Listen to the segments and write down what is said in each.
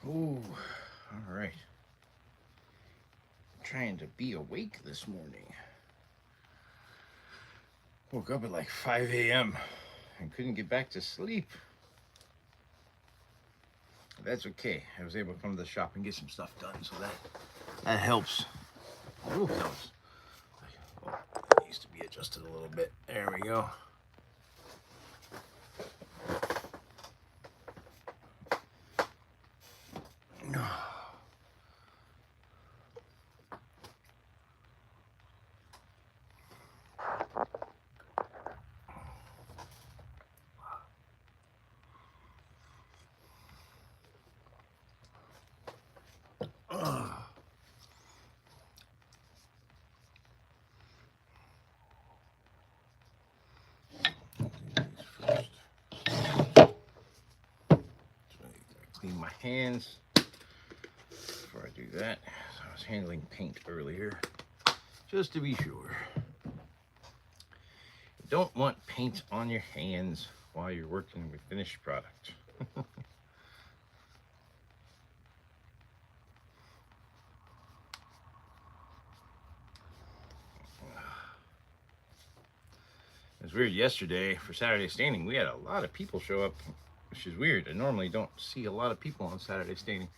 Oh, all right. Trying to be awake this morning. Woke up at like 5 a.m. and couldn't get back to sleep. That's okay. I was able to come to the shop and get some stuff done, so that helps. Ooh, needs to be adjusted a little bit. There we go. Clean my hands before I do that. So I was handling paint earlier, just to be sure. You don't want paint on your hands while you're working with finished product. It was weird yesterday for Saturday Staining. We had a lot of people show up, which is weird. I normally don't see a lot of people on Saturday Staining.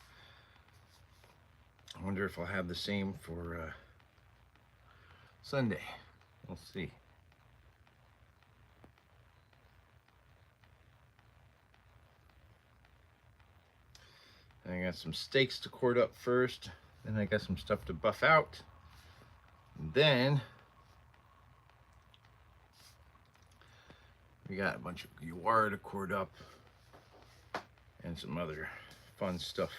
I wonder if I'll have the same for Sunday. We'll see. I got some steaks to cord up first. Then I got some stuff to buff out. And then we got a bunch of Yawara to cord up and some other fun stuff.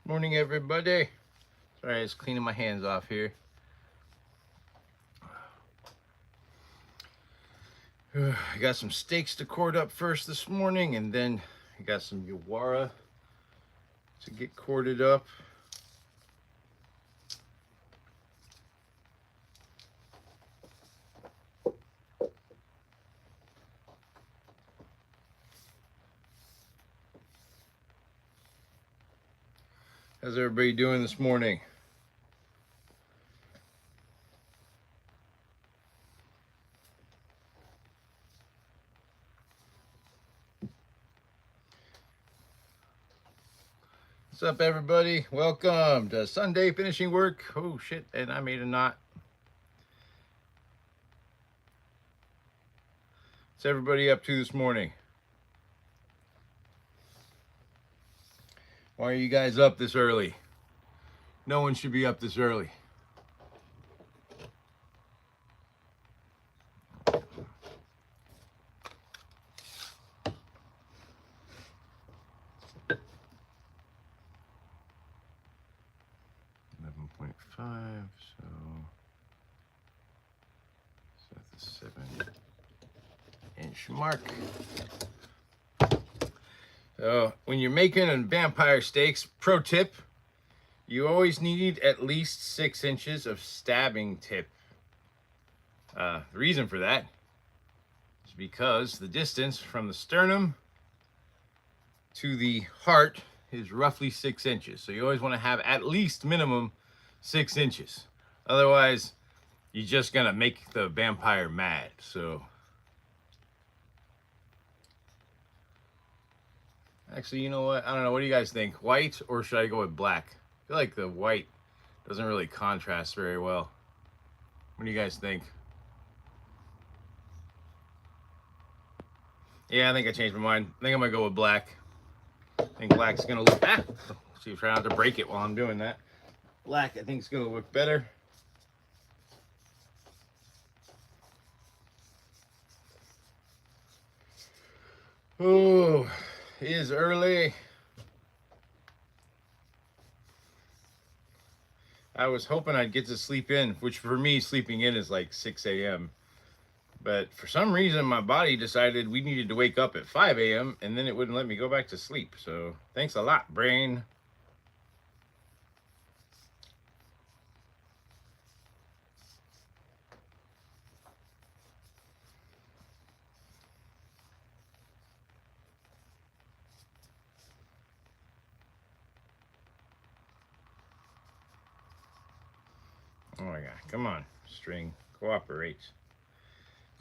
Morning, everybody. Sorry, I was cleaning my hands off here. I got some steaks to cord up first this morning, and then I got some Yawara to get corded up. How's everybody doing this morning? What's up, everybody? Welcome to Sunday Finishing Work. Oh, shit, and I made a knot. What's everybody up to this morning? Why are you guys up this early? No one should be up this early. .5, so that's the 7-inch mark. So when you're making a vampire steaks, pro tip, you always need at least 6 inches of stabbing tip. The reason for that is because the distance from the sternum to the heart is roughly 6 inches. So you always want to have at least minimum 6 inches. Otherwise, you're just gonna make the vampire mad. So actually, you know what? I don't know. What do you guys think? White, or should I go with black? I feel like the white doesn't really contrast very well. What do you guys think? Yeah, I think I changed my mind. I think I'm gonna go with black. I think black's gonna look. See, try not to break it while I'm doing that. Black, I think, is gonna look better. Oh, it is early. I was hoping I'd get to sleep in, which for me, sleeping in is like 6 a.m. But for some reason, my body decided we needed to wake up at 5 a.m. and then it wouldn't let me go back to sleep. So thanks a lot, brain. Oh my god, come on, string. Cooperate.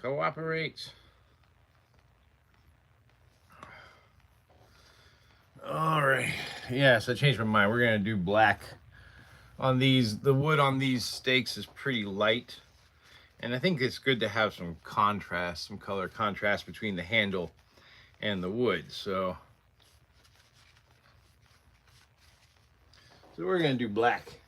Cooperate. Alright. Yeah, so I changed my mind. We're gonna do black on these. The wood on these stakes is pretty light. And I think it's good to have some contrast, some color contrast between the handle and the wood. So we're gonna do black.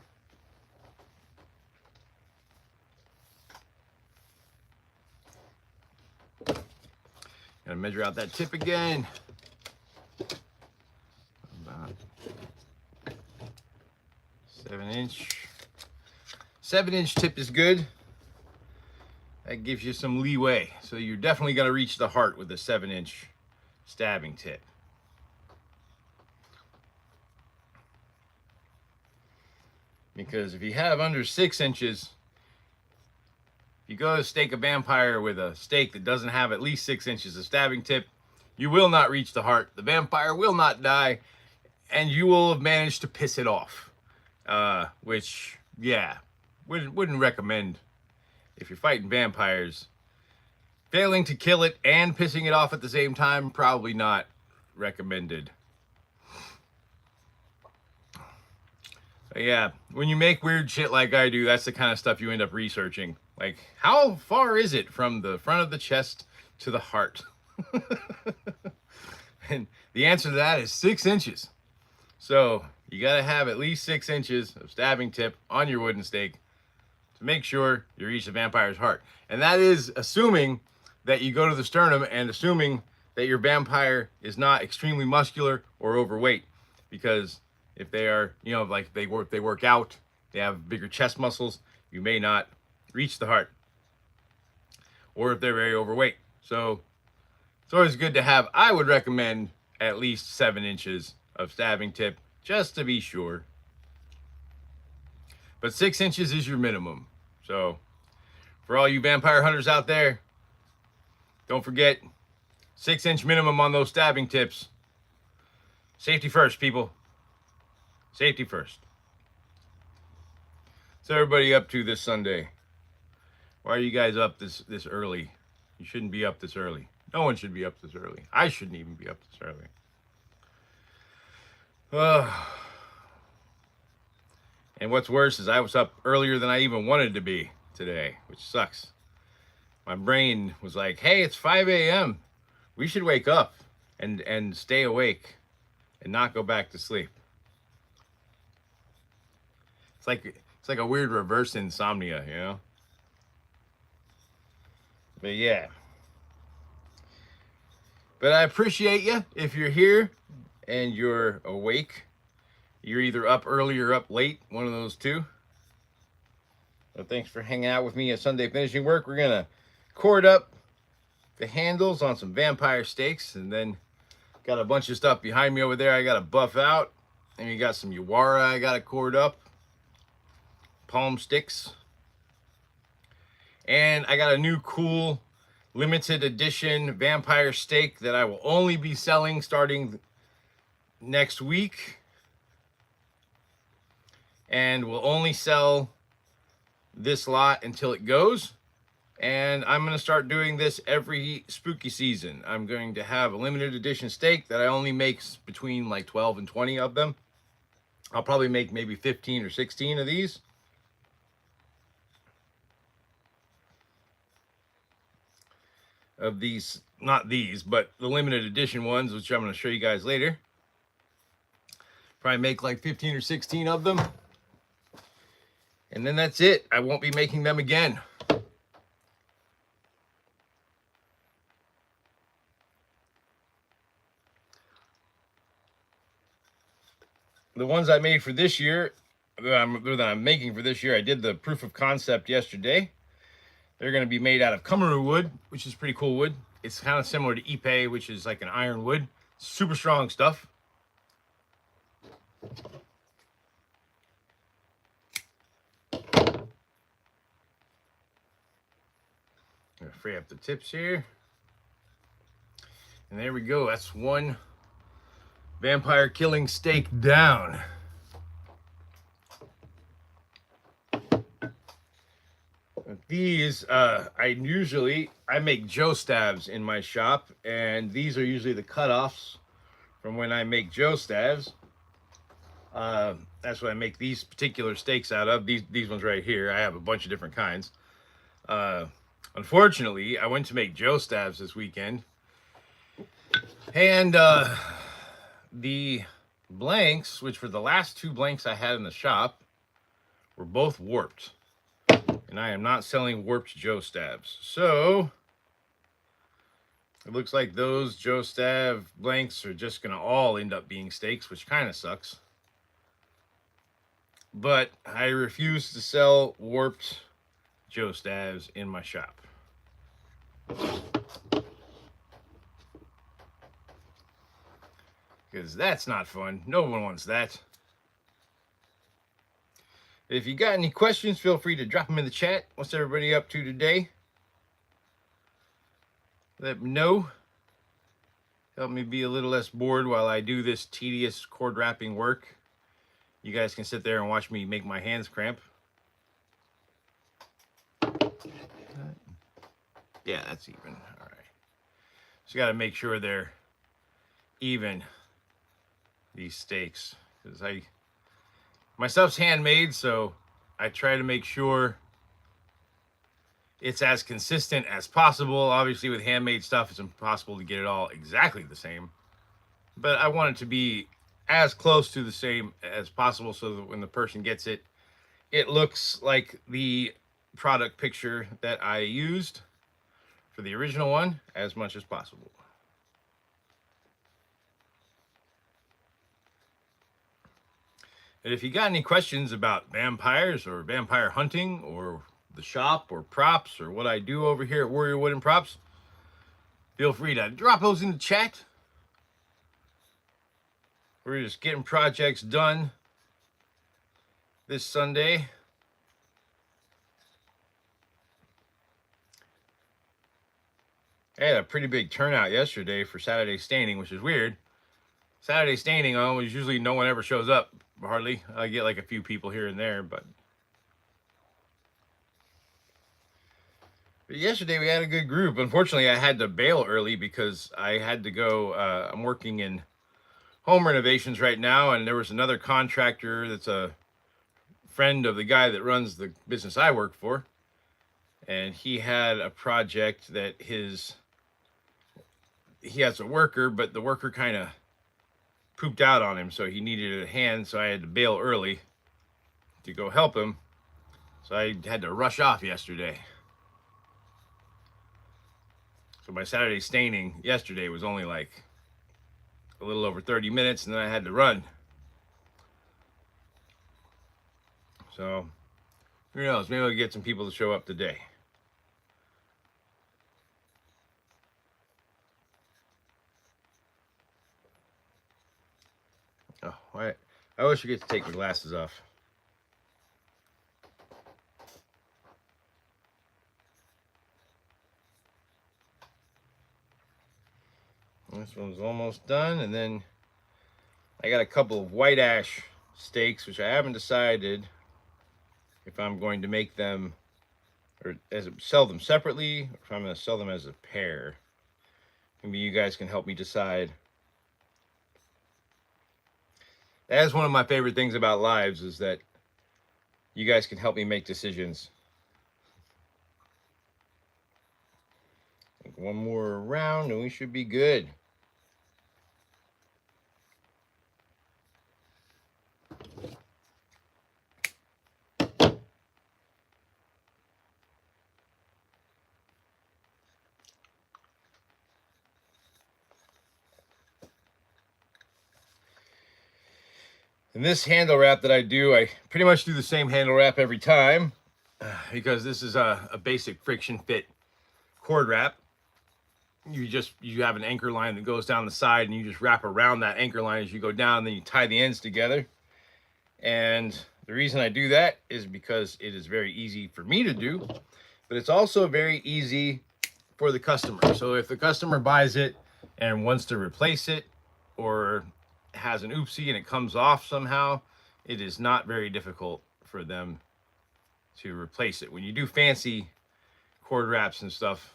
Gotta measure out that tip again. About 7-inch. 7-inch tip is good. That gives you some leeway. So you're definitely gonna reach the heart with a 7-inch stabbing tip. Because if you have under 6 inches, if you go to stake a vampire with a stake that doesn't have at least 6 inches of stabbing tip, you will not reach the heart. The vampire will not die, and you will have managed to piss it off. Which, yeah, wouldn't recommend. If you're fighting vampires, failing to kill it and pissing it off at the same time, probably not recommended. But yeah, when you make weird shit like I do, that's the kind of stuff you end up researching. Like, how far is it from the front of the chest to the heart? And the answer to that is 6 inches. So you got to have at least 6 inches of stabbing tip on your wooden stake to make sure you reach the vampire's heart. And that is assuming that you go to the sternum and assuming that your vampire is not extremely muscular or overweight. Because if they are, you know, like they work out, they have bigger chest muscles, you may not reach the heart. Or if they're very overweight. So it's always good to have, I would recommend at least 7 inches of stabbing tip, just to be sure. But 6 inches is your minimum. So for all you vampire hunters out there, don't forget 6-inch minimum on those stabbing tips. Safety first, people. Safety first. What's everybody up to this Sunday? Why are you guys up this early? You shouldn't be up this early. No one should be up this early. I shouldn't even be up this early. And what's worse is I was up earlier than I even wanted to be today, which sucks. My brain was like, hey, it's 5 a.m. We should wake up and stay awake and not go back to sleep. It's like a weird reverse insomnia, you know? But yeah. But I appreciate you if you're here and you're awake. You're either up early or up late, one of those two. So thanks for hanging out with me at Sunday Finishing Work. We're gonna cord up the handles on some vampire stakes, and then got a bunch of stuff behind me over there I gotta buff out. And you got some Yawara I gotta cord up. Palm sticks. And I got a new cool limited edition vampire stake that I will only be selling starting next week. And we'll only sell this lot until it goes. And I'm going to start doing this every spooky season. I'm going to have a limited edition stake that I only make between like 12 and 20 of them. I'll probably make maybe 15 or 16 of these. Of these, not these, but the limited edition ones, which I'm going to show you guys later. Probably make like 15 or 16 of them. And then that's it. I won't be making them again. The ones I made for this year, that I'm making for this year, I did the proof of concept yesterday. They're going to be made out of Kamaru wood, which is pretty cool wood. It's kind of similar to Ipe, which is like an iron wood. Super strong stuff. I'm going to free up the tips here. And there we go. That's one vampire killing stake down. These, I make Joe stabs in my shop, and these are usually the cutoffs from when I make Joe stabs. That's what I make these particular steaks out of. These ones right here. I have a bunch of different kinds. Uh, Unfortunately, I went to make Joe stabs this weekend, and the blanks, which were the last two blanks I had in the shop, were both warped. And I am not selling warped Joe stabs. So it looks like those Joe stab blanks are just going to all end up being steaks, which kind of sucks. But I refuse to sell warped Joe stabs in my shop. Because that's not fun. No one wants that. If you got any questions, feel free to drop them in the chat. What's everybody up to today? Let me know. Help me be a little less bored while I do this tedious cord wrapping work. You guys can sit there and watch me make my hands cramp. Yeah, that's even. All right. Just got to make sure they're even, these steaks. Because my stuff's handmade, so I try to make sure it's as consistent as possible. Obviously, with handmade stuff, it's impossible to get it all exactly the same. But I want it to be as close to the same as possible so that when the person gets it, it looks like the product picture that I used for the original one as much as possible. And if you got any questions about vampires or vampire hunting or the shop or props or what I do over here at Warrior Wooden Props, feel free to drop those in the chat. We're just getting projects done this Sunday. I had a pretty big turnout yesterday for Saturday staining, which is weird. Saturday staining, always usually no one ever shows up, hardly. I get like a few people here and there, but yesterday we had a good group. Unfortunately, I had to bail early because I had to go. I'm working in home renovations right now, and there was another contractor that's a friend of the guy that runs the business I work for, and he had a project that he has a worker, but the worker kind of pooped out on him, so he needed a hand, so I had to bail early to go help him. So I had to rush off yesterday. So my Saturday staining yesterday was only like a little over 30 minutes, and then I had to run. So who knows, maybe I'll get some people to show up today. Oh, I wish I could take my glasses off. This one's almost done, and then I got a couple of white ash steaks, which I haven't decided if I'm going to make them or sell them separately, or if I'm going to sell them as a pair. Maybe you guys can help me decide. That is one of my favorite things about lives, is that you guys can help me make decisions. One more round and we should be good. And this handle wrap that I do, I pretty much do the same handle wrap every time because this is a basic friction fit cord wrap. You have an anchor line that goes down the side, and you just wrap around that anchor line as you go down, then you tie the ends together. And the reason I do that is because it is very easy for me to do, but it's also very easy for the customer. So if the customer buys it and wants to replace it, or has an oopsie and it comes off somehow, it is not very difficult for them to replace it. When you do fancy cord wraps and stuff,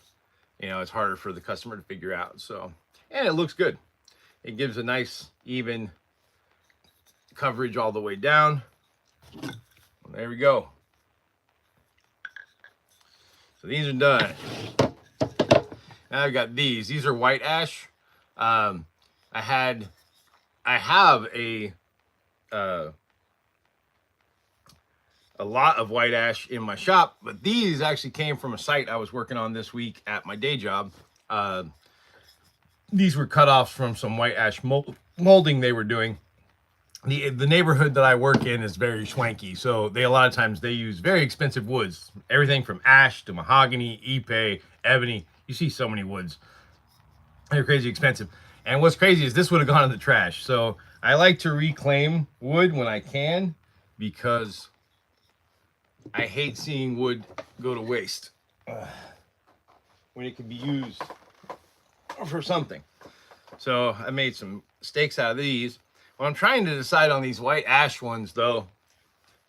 you know, it's harder for the customer to figure out. So, and it looks good. It gives a nice even coverage all the way down. There we go. So these are done. Now I've got these. These are white ash. I have a lot of white ash in my shop, but these actually came from a site I was working on this week at my day job. These were cut-offs from some white ash molding they were doing. The neighborhood that I work in is very swanky, so a lot of times they use very expensive woods. Everything from ash to mahogany, ipe, ebony. You see so many woods. They're crazy expensive. And what's crazy is this would have gone in the trash. So I like to reclaim wood when I can, because I hate seeing wood go to waste when it can be used for something. So I made some stakes out of these. What I'm trying to decide on these white ash ones, though,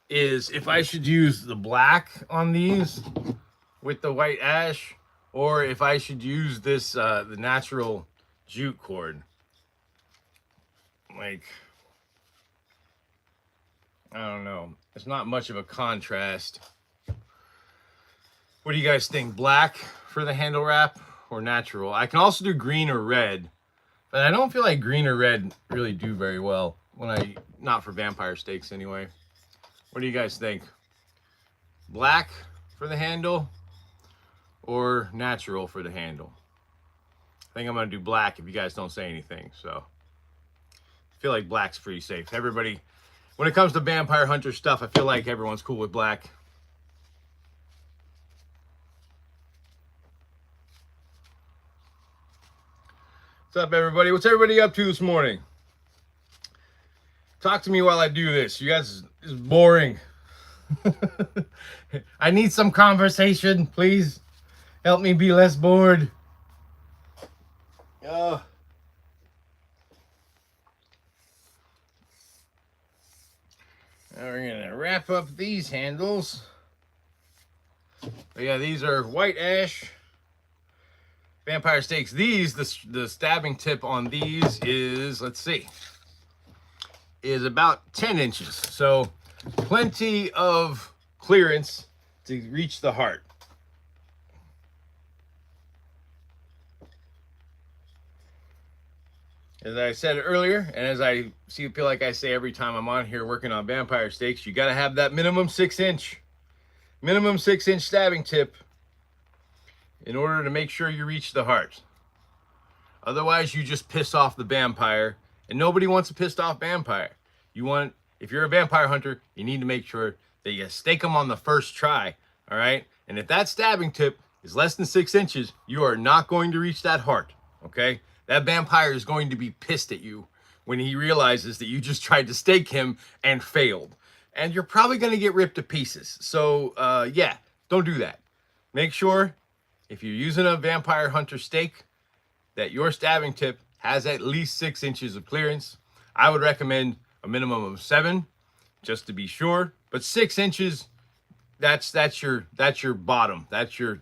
is if I should use the black on these with the white ash, or if I should use this the natural jute cord. Like, I don't know. It's not much of a contrast. What do you guys think? Black for the handle wrap or natural? I can also do green or red, but I don't feel like green or red really do very well not for vampire stakes anyway. What do you guys think? Black for the handle or natural for the handle? I think I'm gonna do black if you guys don't say anything. So I feel like black's pretty safe. Everybody, when it comes to vampire hunter stuff, I feel like everyone's cool with black. What's up, everybody? What's everybody up to this morning? Talk to me while I do this. You guys is boring. I need some conversation, please. Help me be less bored. Now we're gonna wrap up these handles. But yeah, these are white ash vampire stakes. These, the stabbing tip on these is, let's see, is about 10 inches. So plenty of clearance to reach the heart. As I said earlier, and as I feel like I say every time I'm on here working on vampire stakes, you got to have that minimum 6-inch stabbing tip in order to make sure you reach the heart. Otherwise, you just piss off the vampire, and nobody wants a pissed off vampire. If you're a vampire hunter, you need to make sure that you stake them on the first try, all right? And if that stabbing tip is less than 6 inches, you are not going to reach that heart, okay? That vampire is going to be pissed at you when he realizes that you just tried to stake him and failed. And you're probably going to get ripped to pieces. So, yeah, don't do that. Make sure, if you're using a vampire hunter stake, that your stabbing tip has at least 6 inches of clearance. I would recommend a minimum of 7, just to be sure. But 6 inches, that's your bottom. That's your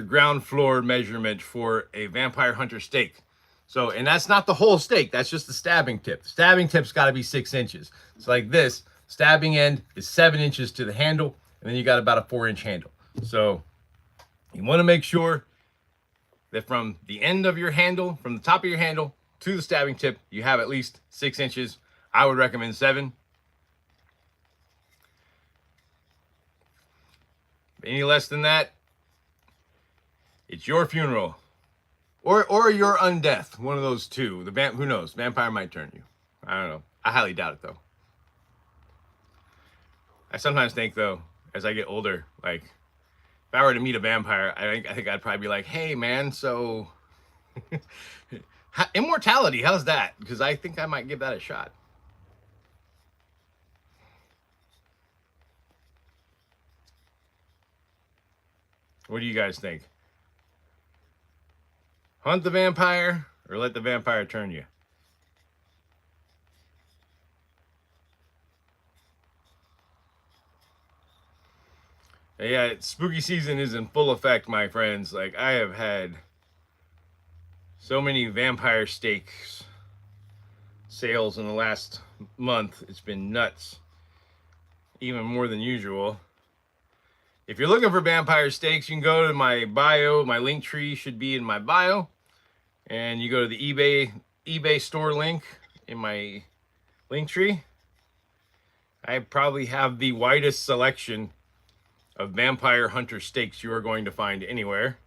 ground floor measurement for a vampire hunter stake. So, and that's not the whole stake. That's just the stabbing tip. The stabbing tip's got to be 6 inches. It's like this. Stabbing end is 7 inches to the handle, and then you got about a 4-inch handle. So you want to make sure that from the end of your handle, from the top of your handle to the stabbing tip, you have at least 6 inches. I would recommend 7. Any less than that, it's your funeral, or your undeath. One of those two. Who knows? Vampire might turn you. I don't know. I highly doubt it, though. I sometimes think, though, as I get older, like, if I were to meet a vampire, I think I'd probably be like, "Hey, man, so immortality, how's that?" Because I think I might give that a shot. What do you guys think? Hunt the vampire or let the vampire turn you? Yeah, spooky season is in full effect, my friends. Like, I have had so many vampire steaks sales in the last month. It's been nuts. Even more than usual. If you're looking for vampire steaks, you can go to my bio. My link tree should be in my bio. And you go to the eBay store link in my link tree. I probably have the widest selection of vampire hunter steaks you are going to find anywhere.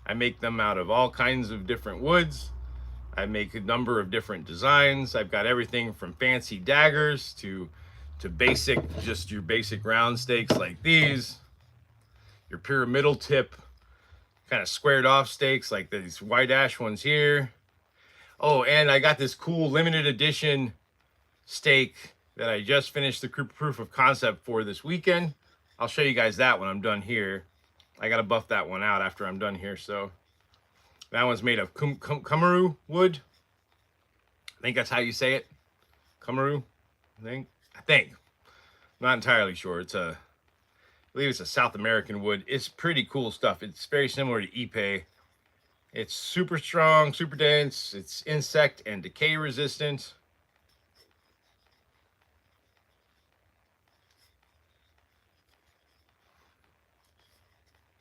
I make them out of all kinds of different woods. I make a number of different designs. I've got everything from fancy daggers to basic, just your basic round steaks like these, your pyramidal tip, kind of squared off steaks like these white ash ones here. Oh, and I got this cool limited edition steak that I just finished the proof of concept for this weekend. I'll show you guys that when I'm done here. I got to buff that one out after I'm done here. So that one's made of kumaru wood. I think that's how you say it. Kumaru, I think. I'm not entirely sure. I believe it's a South American wood. It's pretty cool stuff. It's very similar to ipe. It's super strong, super dense. It's insect and decay resistant.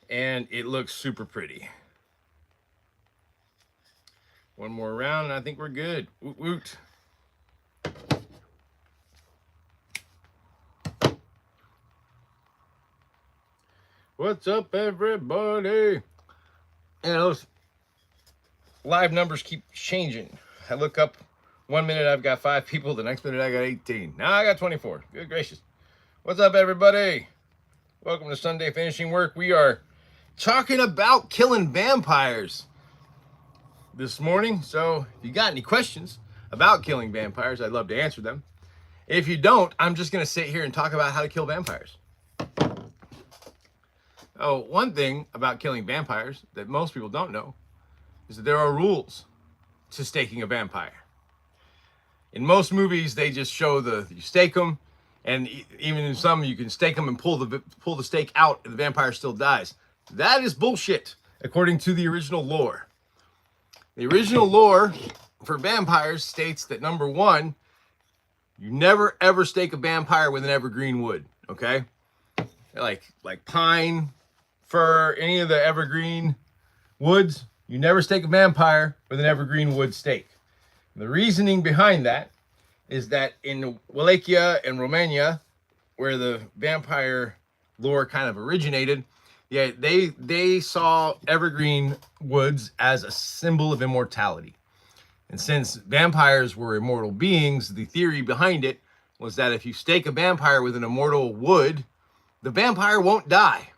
And it looks super pretty. One more round and I think we're good. Woot woot. What's up, everybody? And those live numbers keep changing. I look up 1 minute I've got 5 people, the next minute I got 18. Now I got 24. Good gracious. What's up, everybody? Welcome to Sunday Finishing Work. We are talking about killing vampires this morning. So if you got any questions about killing vampires, I'd love to answer them. If you don't, I'm just going to sit here and talk about how to kill vampires. Oh, one thing about killing vampires that most people don't know is that there are rules to staking a vampire. In most movies, they just show you stake them, and even in some, you can stake them and pull the stake out, and the vampire still dies. That is bullshit, according to the original lore. The original lore for vampires states that, number one, you never ever stake a vampire with an evergreen wood, okay? Like pine, fir, any of the evergreen woods, you never stake a vampire with an evergreen wood stake. And the reasoning behind that is that in Wallachia and Romania, where the vampire lore kind of originated, yeah, they saw evergreen woods as a symbol of immortality. And since vampires were immortal beings, the theory behind it was that if you stake a vampire with an immortal wood, the vampire won't die.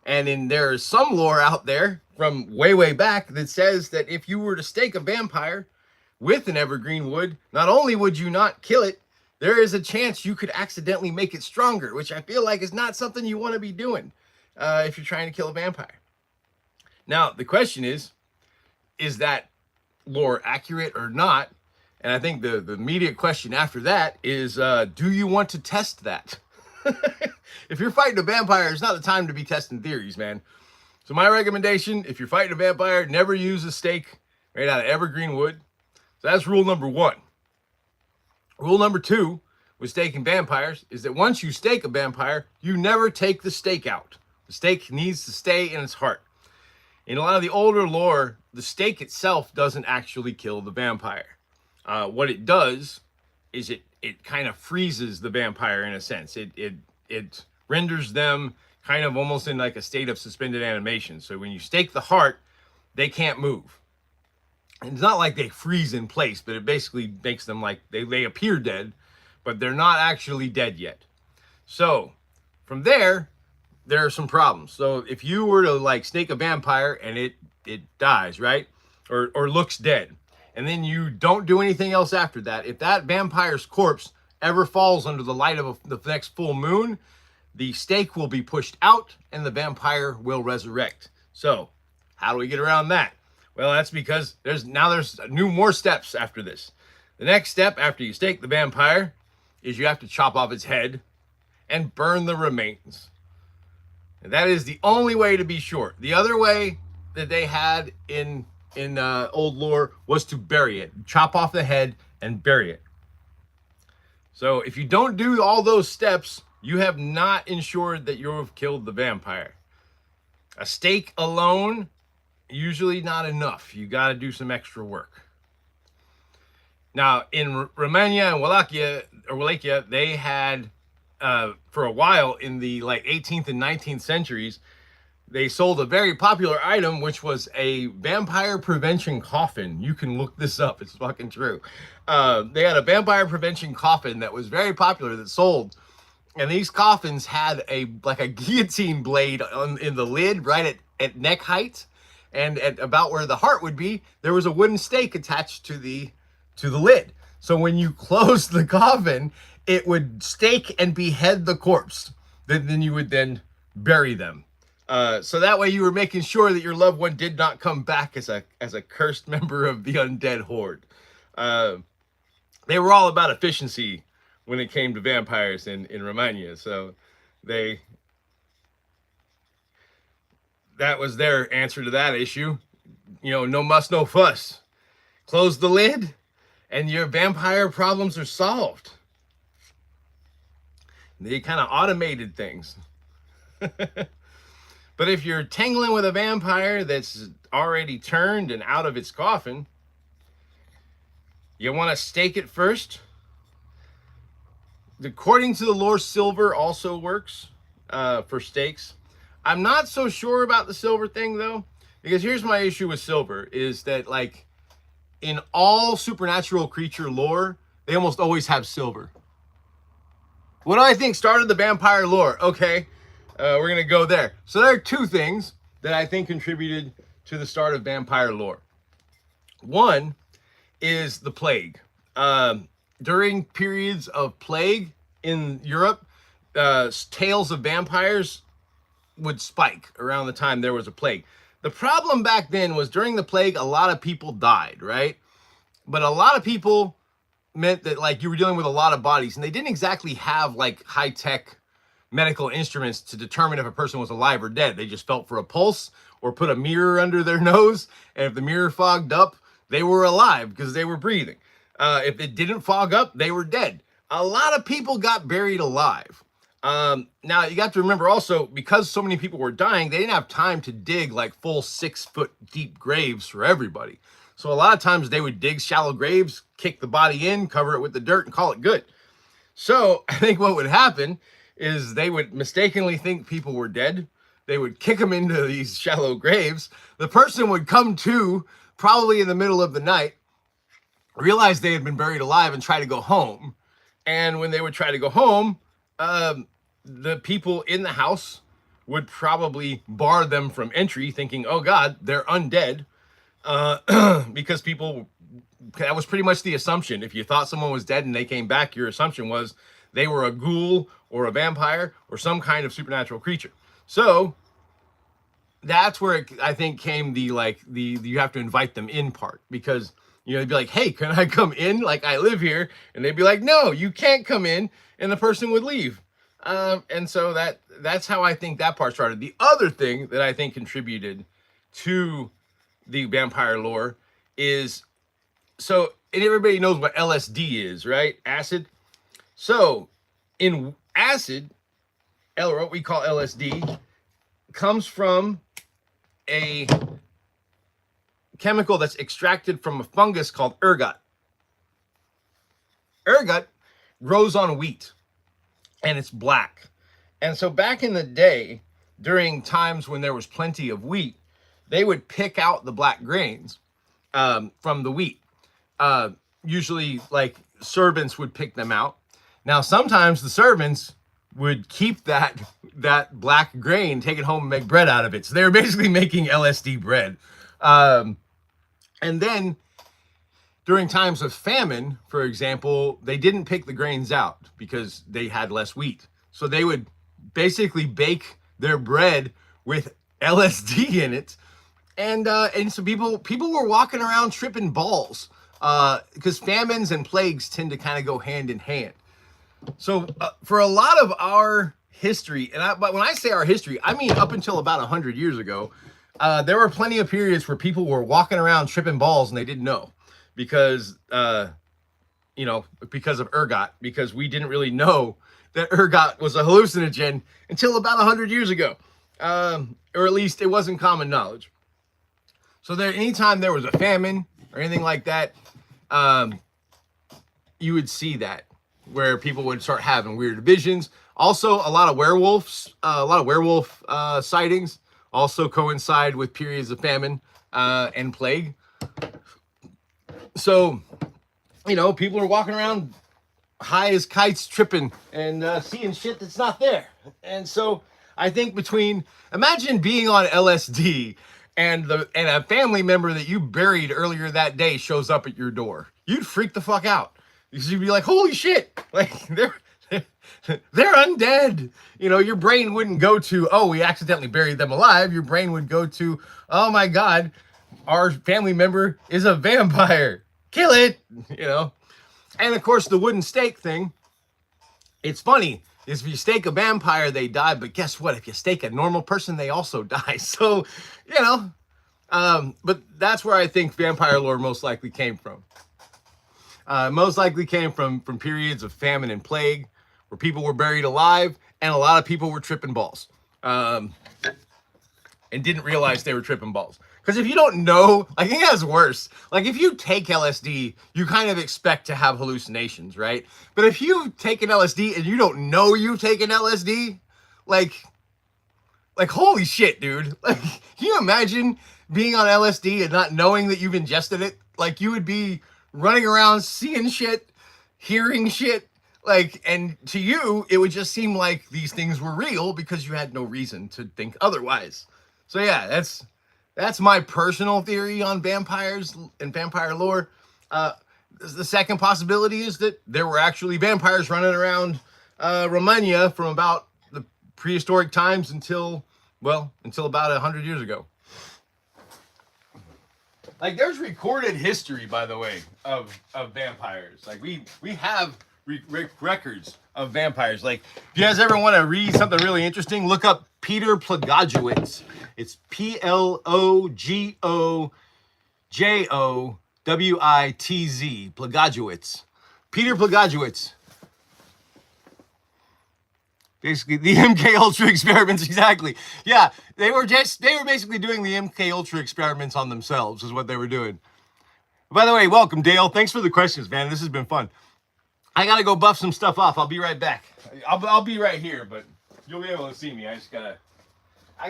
And there is some lore out there from way back that says that if you were to stake a vampire with an evergreen wood, not only would you not kill it, there is a chance you could accidentally make it stronger, which I feel like is not something you want to be doing if you're trying to kill a vampire. Now, the question is that lore accurate or not? And I think the immediate question after that is, do you want to test that? If you're fighting a vampire, it's not the time to be testing theories, man. So my recommendation, if you're fighting a vampire, never use a stake made out of evergreen wood. So that's rule number 1. Rule number 2 with staking vampires is that once you stake a vampire, you never take the stake out. The stake needs to stay in its heart. In a lot of the older lore, the stake itself doesn't actually kill the vampire. What it does is it kind of freezes the vampire in a sense. It renders them kind of almost in like a state of suspended animation. So when you stake the heart, they can't move. And it's not like they freeze in place, but it basically makes them like they appear dead, but they're not actually dead yet. So from there are some problems. So if you were to like stake a vampire and it dies, right? Or looks dead, and then you don't do anything else after that, if that vampire's corpse ever falls under the light of the next full moon, the stake will be pushed out and the vampire will resurrect. So how do we get around that? Well, that's because there's more steps after this. The next step after you stake the vampire is you have to chop off its head and burn the remains. And that is the only way to be sure. The other way that they had in old lore was to bury it, chop off the head and bury it. So if you don't do all those steps, you have not ensured that you have killed the vampire. A stake alone, usually not enough. You got to do some extra work. Now, in Romania and Wallachia, they had, for a while in the like 18th and 19th centuries, they sold a very popular item, which was a vampire prevention coffin. You can look this up. It's fucking true. They had a vampire prevention coffin that was very popular that sold. And these coffins had a guillotine blade in the lid right at neck height. And at about where the heart would be, there was a wooden stake attached to the lid. So when you closed the coffin, it would stake and behead the corpse. Then you would then bury them. So that way you were making sure that your loved one did not come back as a cursed member of the undead horde. They were all about efficiency when it came to vampires in Romania. So that was their answer to that issue. You know, no muss, no fuss. Close the lid and your vampire problems are solved. They kind of automated things. But if you're tangling with a vampire that's already turned and out of its coffin, you want to stake it first. According to the lore, silver also works for stakes. I'm not so sure about the silver thing though, because here's my issue with silver is that like in all supernatural creature lore, they almost always have silver. What do I think started the vampire lore? Okay, we're going to go there. So there are two things that I think contributed to the start of vampire lore. One is the plague. During periods of plague in Europe, tales of vampires would spike around the time there was a plague. The problem back then was during the plague, a lot of people died, right? But a lot of people meant that like you were dealing with a lot of bodies and they didn't exactly have like high-tech medical instruments to determine if a person was alive or dead. They just felt for a pulse or put a mirror under their nose. And if the mirror fogged up, they were alive because they were breathing. If it didn't fog up, they were dead. A lot of people got buried alive. Now you got to remember also, because so many people were dying, they didn't have time to dig like full 6-foot deep graves for everybody. So a lot of times they would dig shallow graves, kick the body in, cover it with the dirt and call it good. So I think what would happen is they would mistakenly think people were dead. They would kick them into these shallow graves. The person would come to probably in the middle of the night, realize they had been buried alive and try to go home. And when they would try to go home, the people in the house would probably bar them from entry thinking, oh God, they're undead. Because that was pretty much the assumption. If you thought someone was dead and they came back, your assumption was they were a ghoul or a vampire or some kind of supernatural creature. So that's where I think came the you have to invite them in part, because you know, they'd be like, hey, can I come in? Like, I live here. And they'd be like, no, you can't come in. And the person would leave. And so that's how I think that part started. The other thing that I think contributed to the vampire lore is, so, and everybody knows what LSD is, right? Acid. So in acid, what we call LSD, comes from a chemical that's extracted from a fungus called ergot. Ergot grows on wheat and it's black. And so back in the day, during times when there was plenty of wheat, they would pick out the black grains from the wheat. Usually like servants would pick them out. Now, sometimes the servants would keep that black grain, take it home and make bread out of it. So they were basically making LSD bread. And then during times of famine, for example, they didn't pick the grains out because they had less wheat. So they would basically bake their bread with LSD in it. And so people were walking around tripping balls because famines and plagues tend to kind of go hand in hand. So for a lot of our history, but when I say our history, I mean up until about 100 years ago, there were plenty of periods where people were walking around tripping balls and they didn't know because, because of ergot, because we didn't really know that ergot was a hallucinogen until about 100 years ago, or at least it wasn't common knowledge. So anytime there was a famine or anything like that, you would see that where people would start having weird visions. Also, a lot of werewolf sightings also coincide with periods of famine and plague. So, people are walking around high as kites, tripping and seeing shit that's not there. And so, I think imagine being on LSD and a family member that you buried earlier that day shows up at your door. You'd freak the fuck out. You'd be like, holy shit, like they're undead. Your brain wouldn't go to, oh, we accidentally buried them alive. Your brain would go to, oh my God, our family member is a vampire. Kill it, And of course, the wooden stake thing, it's funny, is if you stake a vampire, they die. But guess what? If you stake a normal person, they also die. So, but that's where I think vampire lore most likely came from. Most likely came from periods of famine and plague where people were buried alive and a lot of people were tripping balls and didn't realize they were tripping balls. Because if you don't know, I think that's worse. Like if you take LSD, you kind of expect to have hallucinations, right? But if you take an LSD and you don't know you've taken LSD, like holy shit, dude. Like, can you imagine being on LSD and not knowing that you've ingested it? Like you would be running around seeing shit, hearing shit, and to you, it would just seem like these things were real because you had no reason to think otherwise. So yeah, that's my personal theory on vampires and vampire lore. The second possibility is that there were actually vampires running around Romania from about the prehistoric times until about 100 years ago. Like there's recorded history, by the way, of vampires. Like we have records of vampires. Like if you guys ever want to read something really interesting, look up Peter Plagojewicz. It's Plogojowitz. Plagojewicz. Peter Plagojewicz. Basically, the MK Ultra experiments, exactly. Yeah, they were basically doing the MK Ultra experiments on themselves, is what they were doing. By the way, welcome, Dale. Thanks for the questions, man. This has been fun. I gotta go buff some stuff off. I'll be right back. I'll be right here, but you'll be able to see me. I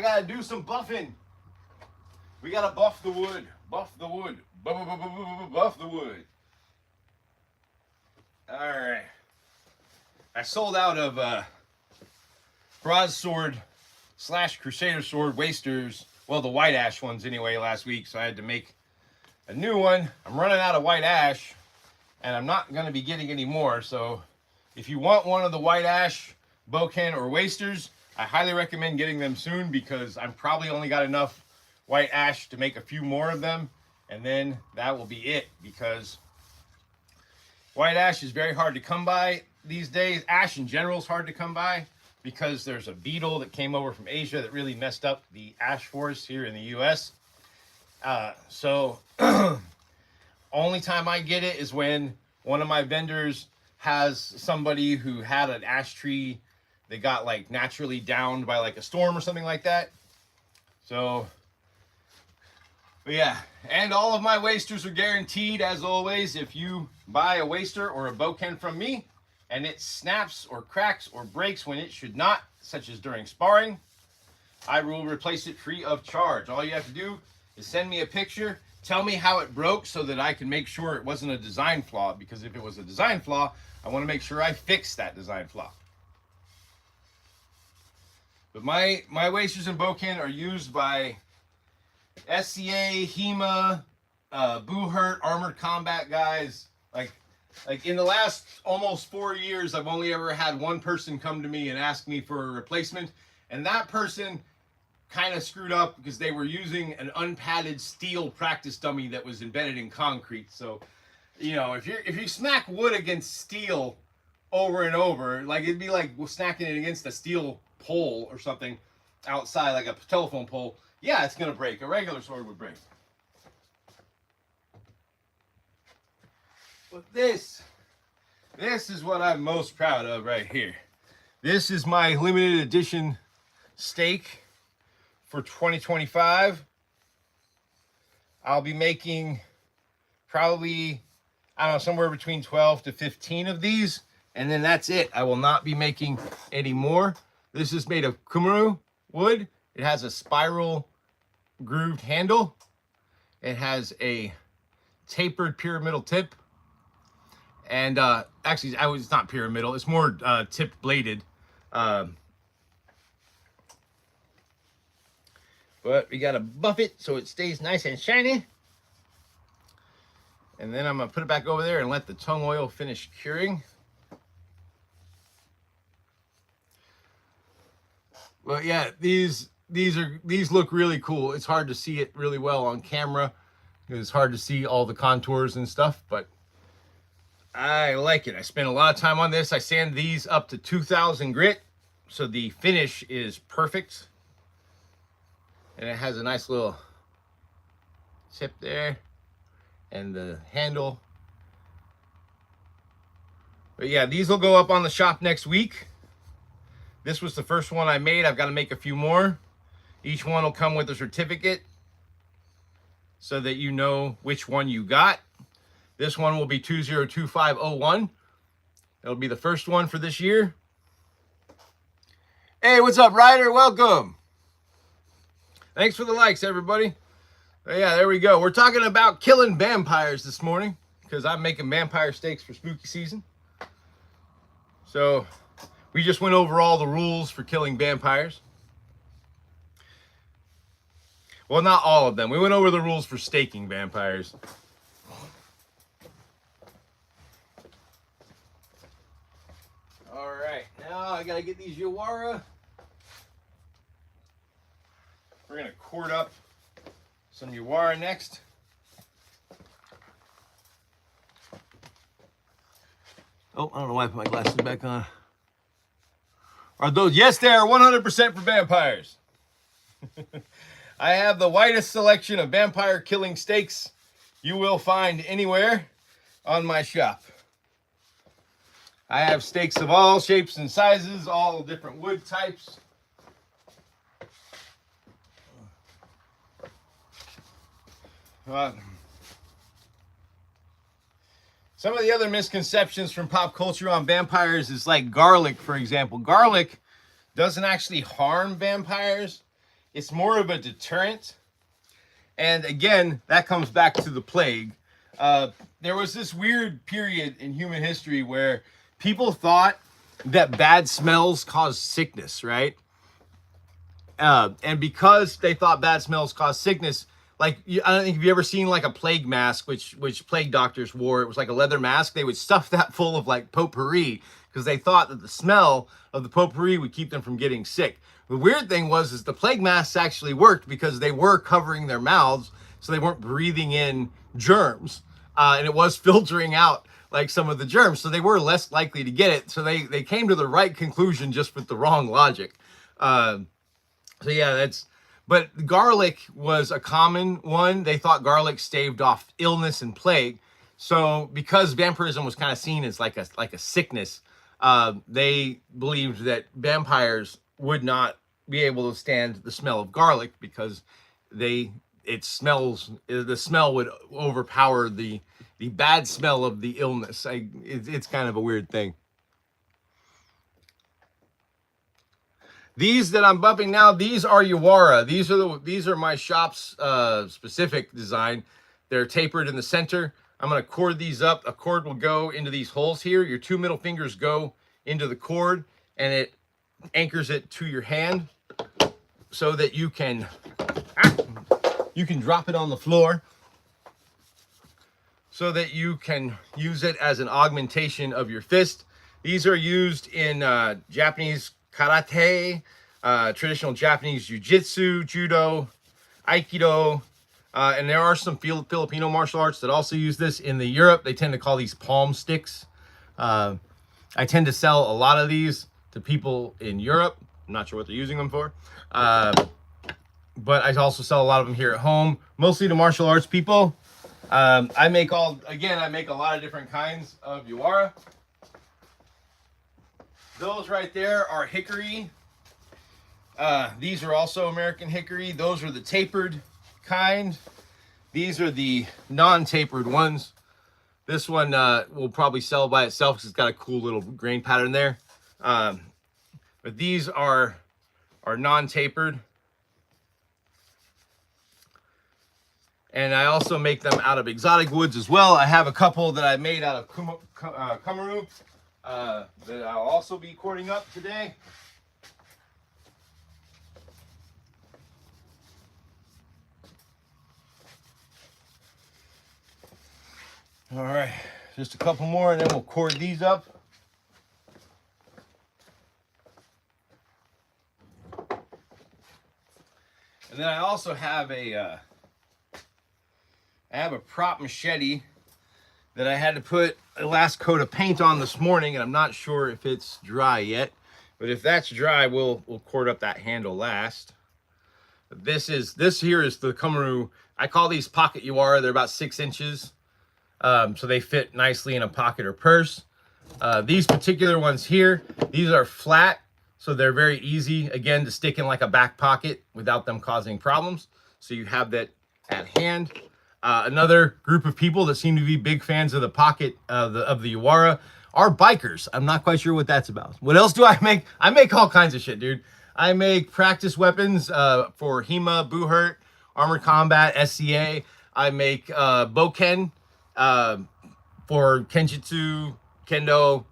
gotta do some buffing. We gotta buff the wood. Buff the wood. Buff the wood. All right. I sold out of broadsword / crusader sword wasters, well, the white ash ones anyway, last week, so I had to make a new one. I'm running out of white ash and I'm not going to be getting any more, so if you want one of the white ash bouquin or wasters, I highly recommend getting them soon because I'm probably only got enough white ash to make a few more of them, and then that will be it, because white ash is very hard to come by these days. Ash in general is hard to come by because there's a beetle that came over from Asia that really messed up the ash forest here in the US. So only time I get it is when one of my vendors has somebody who had an ash tree that got like naturally downed by like a storm or something like that. So, but yeah, and all of my wasters are guaranteed, as always. If you buy a waster or a bouquin from me and it snaps or cracks or breaks when it should not, such as during sparring, I will replace it free of charge. All you have to do is send me a picture, tell me how it broke so that I can make sure it wasn't a design flaw, because if it was a design flaw, I want to make sure I fix that design flaw. But my wasters and bouquin are used by SCA, HEMA, Boo-Hurt, Armored Combat guys. Like in the last almost 4 years, I've only ever had one person come to me and ask me for a replacement. And that person kind of screwed up because they were using an unpadded steel practice dummy that was embedded in concrete. So, you know, if you smack wood against steel, over and over. Like it'd be like snacking it against a steel pole or something outside, like a telephone pole. Yeah, it's gonna break. A regular sword would break. But this is what I'm most proud of right here. This is my limited edition stake for 2025. I'll be making probably, I don't know, somewhere between 12 to 15 of these, and then that's it. I will not be making any more. This is made of kumru wood. It has a spiral grooved handle. It has a tapered pyramidal tip. And actually, it's not pyramidal. It's more tipped bladed. But we gotta buff it so it stays nice and shiny. And then I'm gonna put it back over there and let the tung oil finish curing. But yeah, these look really cool. It's hard to see it really well on camera because it's hard to see all the contours and stuff, but I like it. I spent a lot of time on this. I sand these up to 2000 grit, so the finish is perfect. And it has a nice little tip there and the handle. But yeah, these will go up on the shop next week. This was the first one I made. I've got to make a few more. Each one will come with a certificate so that you know which one you got. This one will be 202501. It'll be the first one for this year. Hey, what's up, Ryder? Welcome. Thanks for the likes, everybody. Yeah, there we go. We're talking about killing vampires this morning because I'm making vampire steaks for spooky season. So we just went over all the rules for killing vampires. Well, not all of them. We went over the rules for staking vampires. All right, now I gotta get these Yawara. We're gonna cord up some Yawara next. Oh, I don't know why I put my glasses back on. Are those? Yes, they are 100% for vampires. I have the widest selection of vampire killing steaks you will find anywhere on my shop. I have steaks of all shapes and sizes, all different wood types. Some of the other misconceptions from pop culture on vampires is like garlic, for example. Garlic doesn't actually harm vampires. It's more of a deterrent. And again, that comes back to the plague. There was this weird period in human history where people thought that bad smells caused sickness, right? And because they thought bad smells caused sickness, like, I don't think if you ever seen like a plague mask, which plague doctors wore. It was like a leather mask. They would stuff that full of like potpourri because they thought that the smell of the potpourri would keep them from getting sick. The weird thing is the plague masks actually worked because they were covering their mouths, so they weren't breathing in germs, and it was filtering out like some of the germs, so they were less likely to get it. So they came to the right conclusion just with the wrong logic. So yeah, but garlic was a common one. They thought garlic staved off illness and plague. So because vampirism was kind of seen as like a sickness, they believed that vampires would not be able to stand the smell of garlic because the smell would overpower the bad smell of the illness. It's kind of a weird thing. These that I'm bumping now, these are Yawara. These are my shop's specific design. They're tapered in the center. I'm gonna cord these up. A cord will go into these holes here. Your two middle fingers go into the cord and it anchors it to your hand so that you can drop it on the floor so that you can use it as an augmentation of your fist. These are used in Japanese karate, traditional Japanese jiu-jitsu, judo, aikido, and there are some Filipino martial arts that also use this. In Europe, they tend to call these palm sticks. I tend to sell a lot of these to people in Europe. I'm not sure what they're using them for. But I also sell a lot of them here at home, mostly to martial arts people. I make a lot of different kinds of Yawara. Those right there are hickory. These are also American hickory. Those are the tapered kind. These are the non-tapered ones. This one will probably sell by itself because it's got a cool little grain pattern there. But these are non-tapered. And I also make them out of exotic woods as well. I have a couple that I made out of Kumaru that I'll also be cording up today. All right, just a couple more and then we'll cord these up. And then I also have a prop machete that I had to put a last coat of paint on this morning, and I'm not sure if it's dry yet. But if that's dry, we'll cord up that handle last. This here is the Kumaru. I call these pocket Yawara. They're about 6 inches. So they fit nicely in a pocket or purse. These particular ones here, these are flat, so they're very easy, again, to stick in like a back pocket without them causing problems. So you have that at hand. Another group of people that seem to be big fans of the pocket of the Yawara are bikers. I'm not quite sure what that's about. What else do I make? I make all kinds of shit, dude. I make practice weapons for HEMA, Buhurt, Armored Combat, SCA. I make boken for Kenjutsu, Kendo,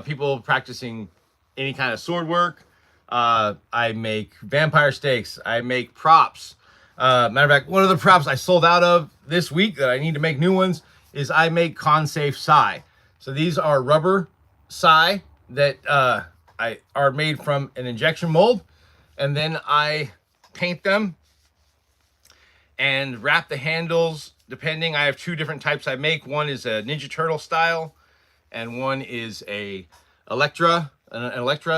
people practicing any kind of sword work. I make vampire stakes. I make props. Matter of fact, one of the props I sold out of this week that I need to make new ones is I make con-safe sai. So these are rubber sai that are made from an injection mold, and then I paint them and wrap the handles. Depending, I have 2 different types I make. One is a Ninja Turtle style, and one is an Electra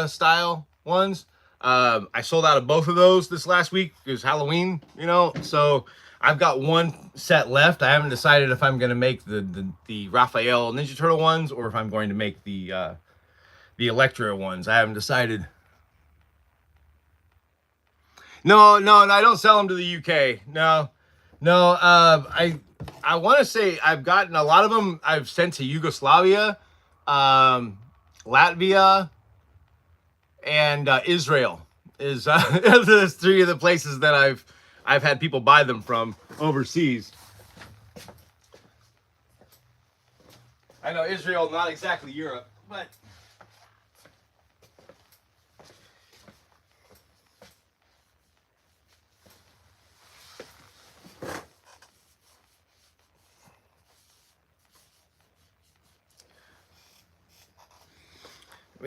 style ones. I sold out of both of those this last week. It was Halloween, you know, so I've got 1 set left. I haven't decided if I'm going to make the Raphael Ninja Turtle ones or if I'm going to make the Electra ones. I haven't decided. No, I don't sell them to the UK. No. I want to say I've gotten a lot of them. I've sent to Yugoslavia, Latvia, and Israel is the 3 of the places that I've had people buy them from overseas. I know Israel, not exactly Europe, but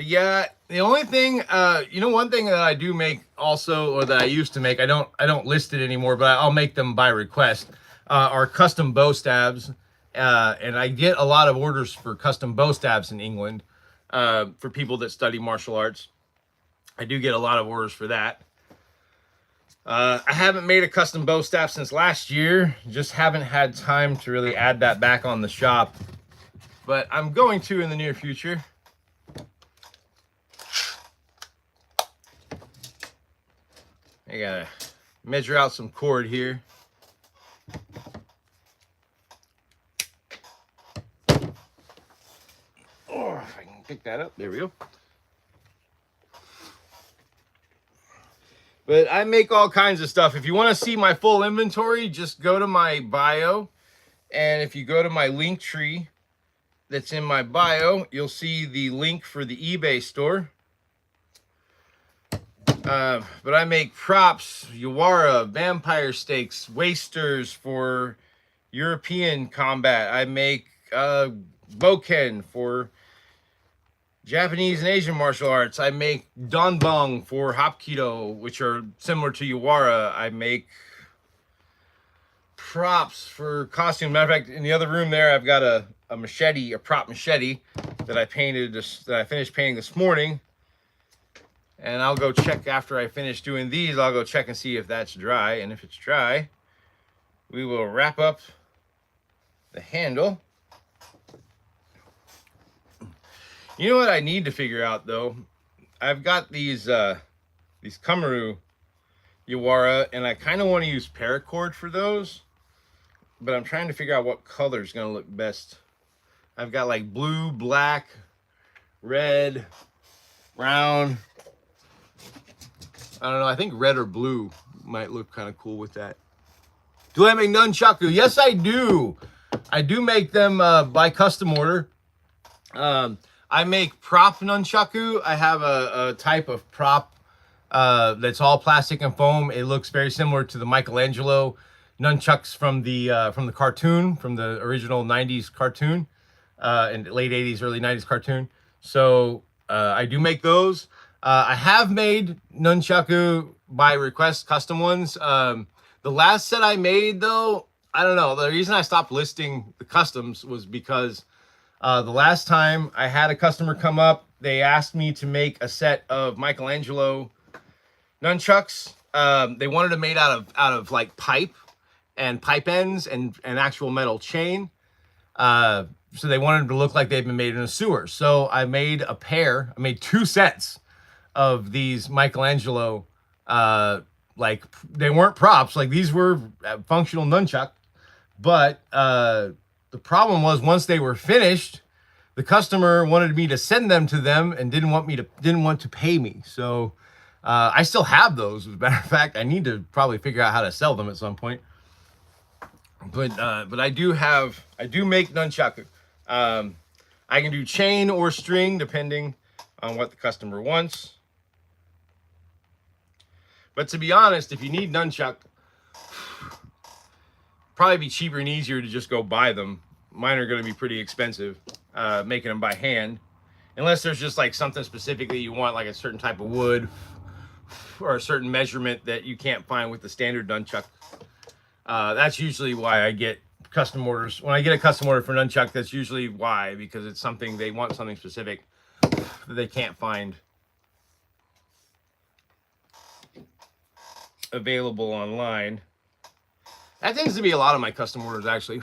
yeah, the only thing, one thing that I do make also, or that I used to make, I don't list it anymore, but I'll make them by request, are custom bow stabs. And I get a lot of orders for custom bow stabs in England, for people that study martial arts. I do get a lot of orders for that. I haven't made a custom bow staff since last year. Just haven't had time to really add that back on the shop. But I'm going to in the near future. I gotta measure out some cord here. Oh, if I can pick that up. There we go. But I make all kinds of stuff. If you want to see my full inventory, just go to my bio. And if you go to my link tree that's in my bio, you'll see the link for the eBay store. But I make props, Yawara, vampire stakes, wasters for European combat. I make boken for Japanese and Asian martial arts. I make donbong for Hapkido, which are similar to Yawara. I make props for costume. Matter of fact, in the other room there, I've got a machete, a prop machete that I finished painting this morning. And I'll go check after I finish doing these. I'll go check and see if that's dry. And if it's dry, we will wrap up the handle. You know what I need to figure out though? I've got these Kamaru Yawara, and I kind of want to use paracord for those, but I'm trying to figure out what color is going to look best. I've got like blue, black, red, brown. I don't know. I think red or blue might look kind of cool with that. Do I make nunchaku? Yes, I do. I do make them by custom order. I make prop nunchaku. I have a type of prop that's all plastic and foam. It looks very similar to the Michelangelo nunchucks from the cartoon, from the original 90s cartoon, and late 80s, early 90s cartoon. So I do make those. I have made nunchaku by request, custom ones. The last set I made though, I don't know. The reason I stopped listing the customs was because the last time I had a customer come up, they asked me to make a set of Michelangelo nunchucks. They wanted it made out of like pipe and pipe ends and actual metal chain. So they wanted them to look like they've been made in a sewer. So I made a pair. I made 2 sets of these Michelangelo. Like they weren't props. Like these were functional nunchuck. But the problem was once they were finished, the customer wanted me to send them to them and didn't want to pay me. So I still have those. As a matter of fact, I need to probably figure out how to sell them at some point. But I do make nunchaku. I can do chain or string depending on what the customer wants. But to be honest, if you need nunchuck, probably be cheaper and easier to just go buy them. Mine are going to be pretty expensive, making them by hand, unless there's just like something specific that you want, like a certain type of wood or a certain measurement that you can't find with the standard nunchuck. That's usually why I get custom orders. When I get a custom order for nunchuck, that's usually why, because it's something they want, something specific that they can't find available online. That tends to be a lot of my custom orders, actually.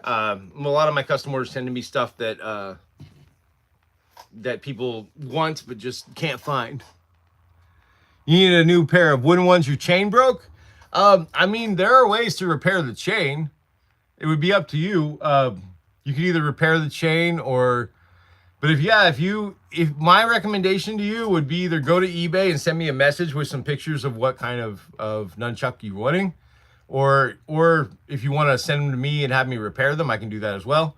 A lot of my custom orders tend to be stuff that that people want but just can't find. You need a new pair of wooden ones. Your chain broke. I mean, there are ways to repair the chain. It would be up to you. You could either repair the chain but if my recommendation to you would be either go to eBay and send me a message with some pictures of what kind of nunchuck you're wanting, or if you want to send them to me and have me repair them, I can do that as well.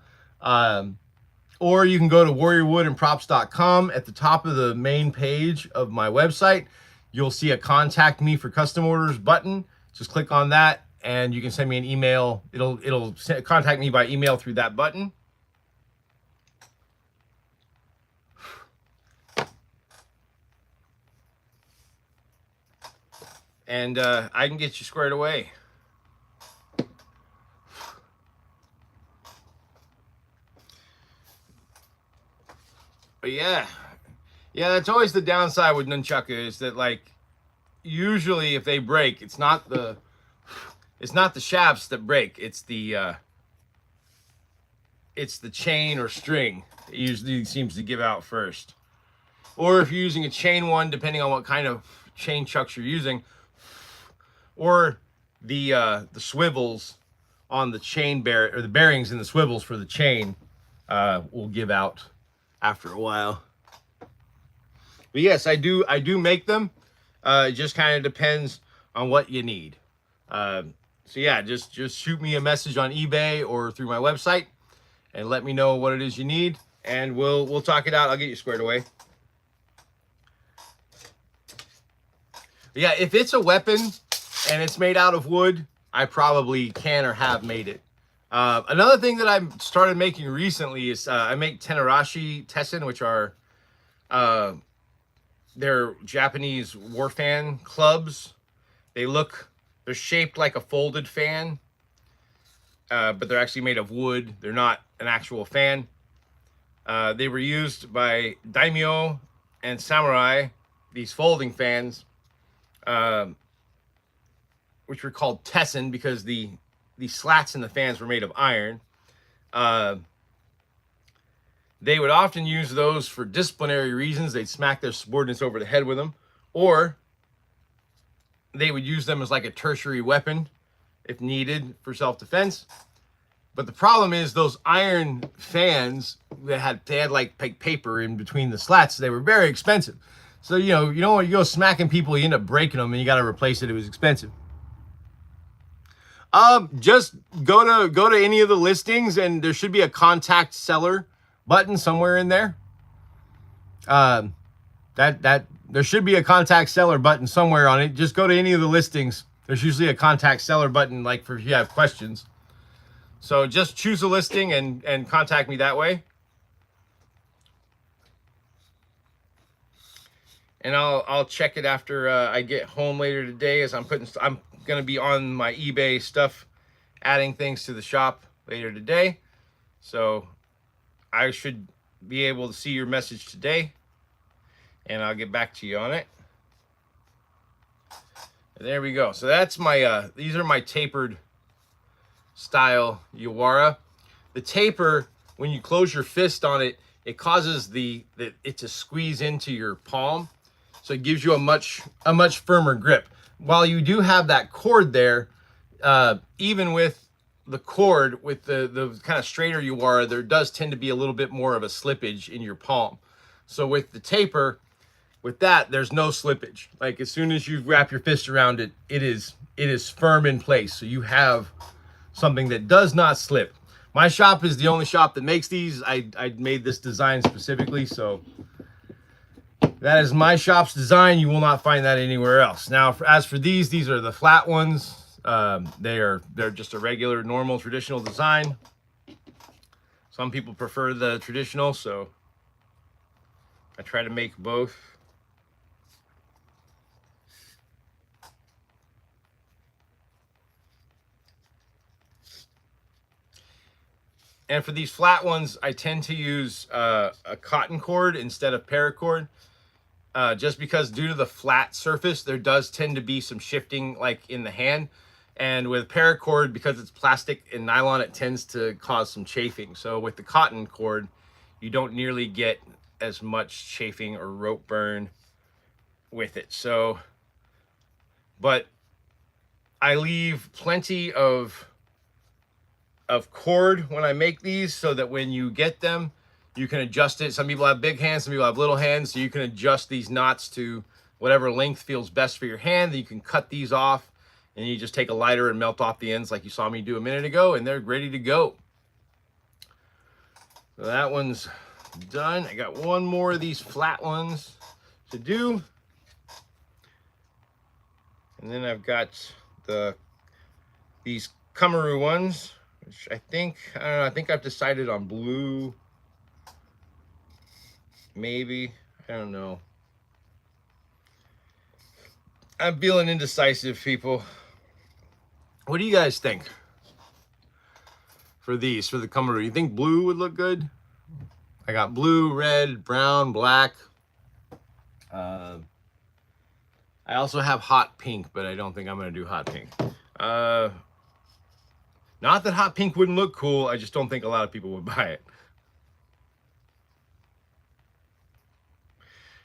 Or you can go to warriorwoodandprops.com. At the top of the main page of my website, you'll see a contact me for custom orders button. Just click on that and you can send me an email. It'll contact me by email through that button. And I can get you squared away. But yeah, that's always the downside with nunchuck, is that like usually if they break, it's not the shafts that break. It's the chain or string. It usually seems to give out first. Or if you're using a chain one, depending on what kind of chain chucks you're using, or the swivels on the chain or the bearings in the swivels for the chain will give out after a while. But yes, I do make them. It just kind of depends on what you need. So yeah, just shoot me a message on eBay or through my website and let me know what it is you need, and we'll talk it out. I'll get you squared away. But yeah, if it's a weapon and it's made out of wood, I probably can or have made it. Another thing that I've started making recently is I make tenarashi tessen, which are they're Japanese war fan clubs. They're shaped like a folded fan. but they're actually made of wood. They're not an actual fan. They were used by daimyo and samurai, these folding fans, which were called tessen because the slats in the fans were made of iron. They would often use those for disciplinary reasons. They'd smack their subordinates over the head with them, or they would use them as like a tertiary weapon if needed for self-defense. But the problem is those iron fans that they had like paper in between the slats. They were very expensive. So you don't want to go smacking people, you end up breaking them, and you got to replace it. It was expensive. Just go to any of the listings, and there should be a contact seller button somewhere in there. There should be a contact seller button somewhere on it. Just go to any of the listings. There's usually a contact seller button, like for if you have questions. So just choose a listing and contact me that way. And I'll check it after I get home later today, as I'm gonna be on my eBay stuff, adding things to the shop later today. So I should be able to see your message today, and I'll get back to you on it. And there we go. So that's my these are my tapered style Yawara. The taper, when you close your fist on it, it causes it to squeeze into your palm, so it gives you a much firmer grip. While you do have that cord there, even with the cord, with the kind of straighter Yawara, there does tend to be a little bit more of a slippage in your palm. So with the taper, with that, there's no slippage. Like as soon as you wrap your fist around it, it is firm in place. So you have something that does not slip. My shop is the only shop that makes these. I made this design specifically, so that is my shop's design. You will not find that anywhere else. Now, as for these are the flat ones. They're just a regular, normal, traditional design. Some people prefer the traditional, so I try to make both. And for these flat ones, I tend to use a cotton cord instead of paracord. Just because due to the flat surface, there does tend to be some shifting like in the hand. And with paracord, because it's plastic and nylon, it tends to cause some chafing. So with the cotton cord, you don't nearly get as much chafing or rope burn with it. So, but I leave plenty of cord when I make these, so that when you get them, you can adjust it. Some people have big hands, some people have little hands, so you can adjust these knots to whatever length feels best for your hand. Then you can cut these off, and you just take a lighter and melt off the ends like you saw me do a minute ago, and they're ready to go. So that one's done. I got one more of these flat ones to do. And then I've got these Kamaru ones, which I don't know, I think I've decided on blue. Maybe, I don't know. I'm feeling indecisive, people. What do you guys think for these, for the Kamaru? You think blue would look good? I got blue, red, brown, black. I also have hot pink, but I don't think I'm gonna do hot pink. Not that hot pink wouldn't look cool, I just don't think a lot of people would buy it.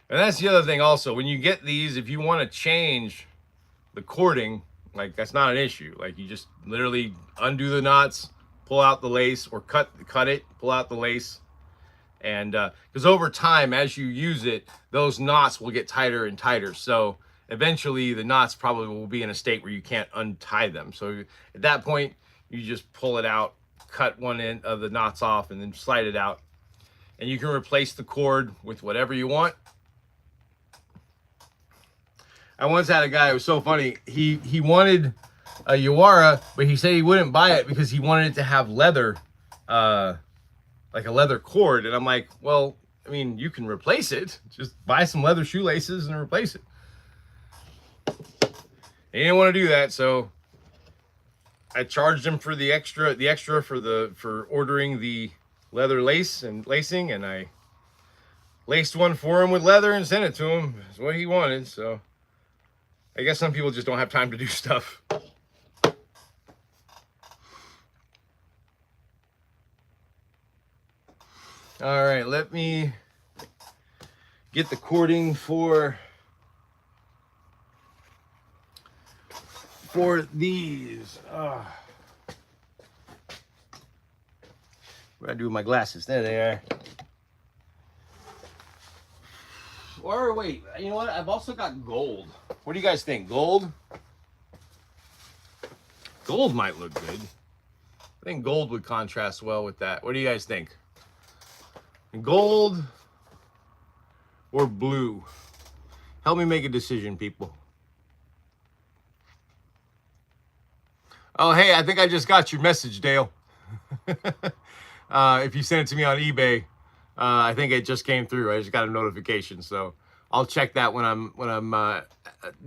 And that's the other thing also, when you get these, if you want to change the cording, like that's not an issue. Like you just literally undo the knots, pull out the lace, or cut it, pull out the lace. And because over time, as you use it, those knots will get tighter and tighter. So eventually the knots probably will be in a state where you can't untie them. So at that point, you just pull it out, cut one end of the knots off, and then slide it out. And you can replace the cord with whatever you want. I once had a guy, it was so funny, he wanted a Yawara, but he said he wouldn't buy it because he wanted it to have leather, like a leather cord. And I'm like, well, I mean, you can replace it. Just buy some leather shoelaces and replace it. He didn't want to do that, so I charged him for the extra for ordering the leather lace and lacing, and I laced one for him with leather and sent it to him. It's what he wanted. So I guess some people just don't have time to do stuff. All right, let me get the cording for these. What do I do with my glasses? There they are. Or wait, you know what? I've also got gold. What do you guys think? Gold? Gold might look good. I think gold would contrast well with that. What do you guys think? Gold or blue? Help me make a decision, people. Oh, hey, I think I just got your message, Dale. If you sent it to me on eBay, I think it just came through. I just got a notification, so I'll check that when I'm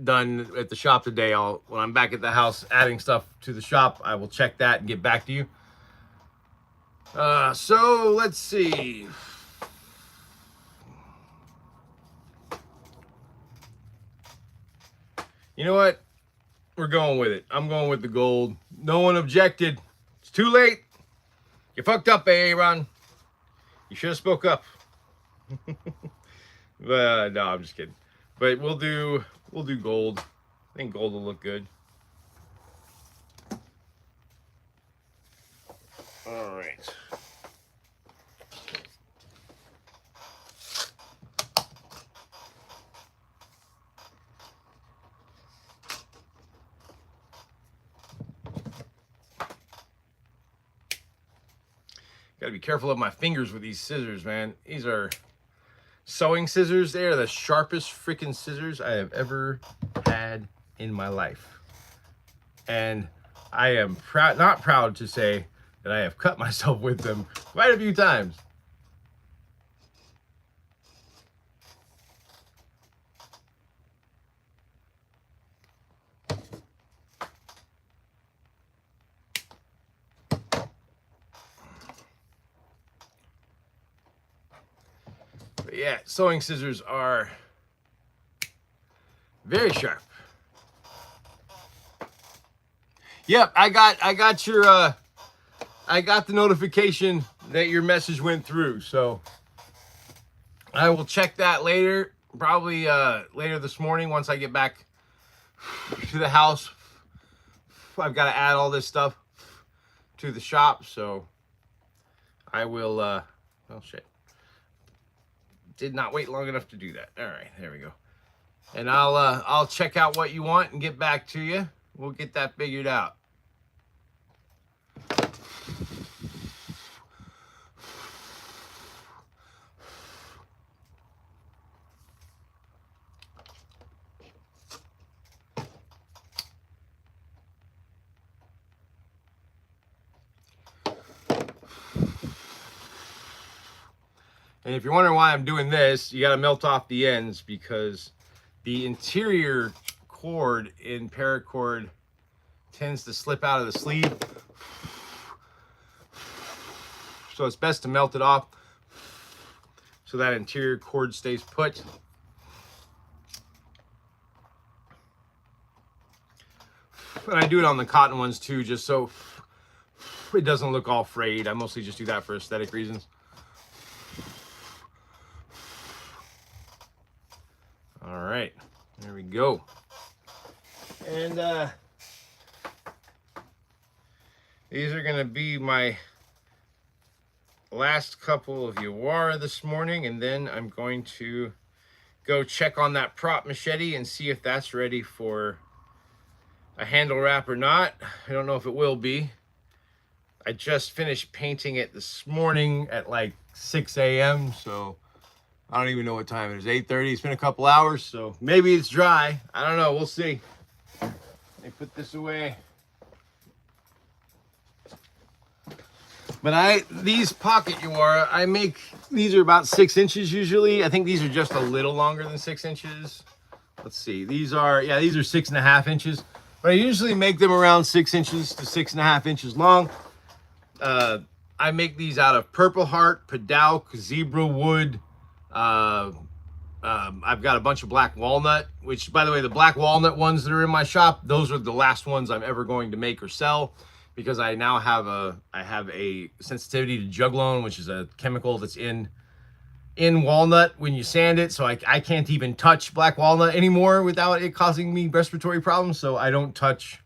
done at the shop today. When I'm back at the house adding stuff to the shop, I will check that and get back to you. So let's see. You know what? We're going with it. I'm going with the gold. No one objected. It's too late. You fucked up, Aaron. You should have spoke up. But no, I'm just kidding. But we'll do gold. I think gold will look good. All right. Gotta be careful of my fingers with these scissors, man. These are sewing scissors. They are the sharpest freaking scissors I have ever had in my life. And I am not proud to say that I have cut myself with them quite a few times. But yeah, sewing scissors are very sharp. Yep, I got your I got the notification that your message went through, so I will check that later, probably later this morning once I get back to the house. I've got to add all this stuff to the shop, so I will oh shit. Did not wait long enough to do that. All right, there we go. And I'll check out what you want and get back to you. We'll get that figured out. And if you're wondering why I'm doing this, you got to melt off the ends because the interior cord in paracord tends to slip out of the sleeve. So it's best to melt it off so that interior cord stays put. And I do it on the cotton ones too, just so it doesn't look all frayed. I mostly just do that for aesthetic reasons. All right, there we go. And these are gonna be my last couple of Yawara this morning, and then I'm going to go check on that prop machete and see if that's ready for a handle wrap or not. I don't know if it will be. I just finished painting it this morning at like 6 a.m. so I don't even know what time it is. 8:30. It's been a couple hours, so maybe it's dry. I don't know. We'll see. Let me put this away. But these pocket Yawara, I make, these are about 6 inches usually. I think these are just a little longer than 6 inches. Let's see. These are 6.5 inches. But I usually make them around 6 inches to 6.5 inches long. I make these out of Purple Heart, Padauk, Zebra Wood. I've got a bunch of black walnut, which, by the way, the black walnut ones that are in my shop, those are the last ones I'm ever going to make or sell, because I now have a sensitivity to juglone, which is a chemical that's in walnut when you sand it. So I can't even touch black walnut anymore without it causing me respiratory problems. So I don't touch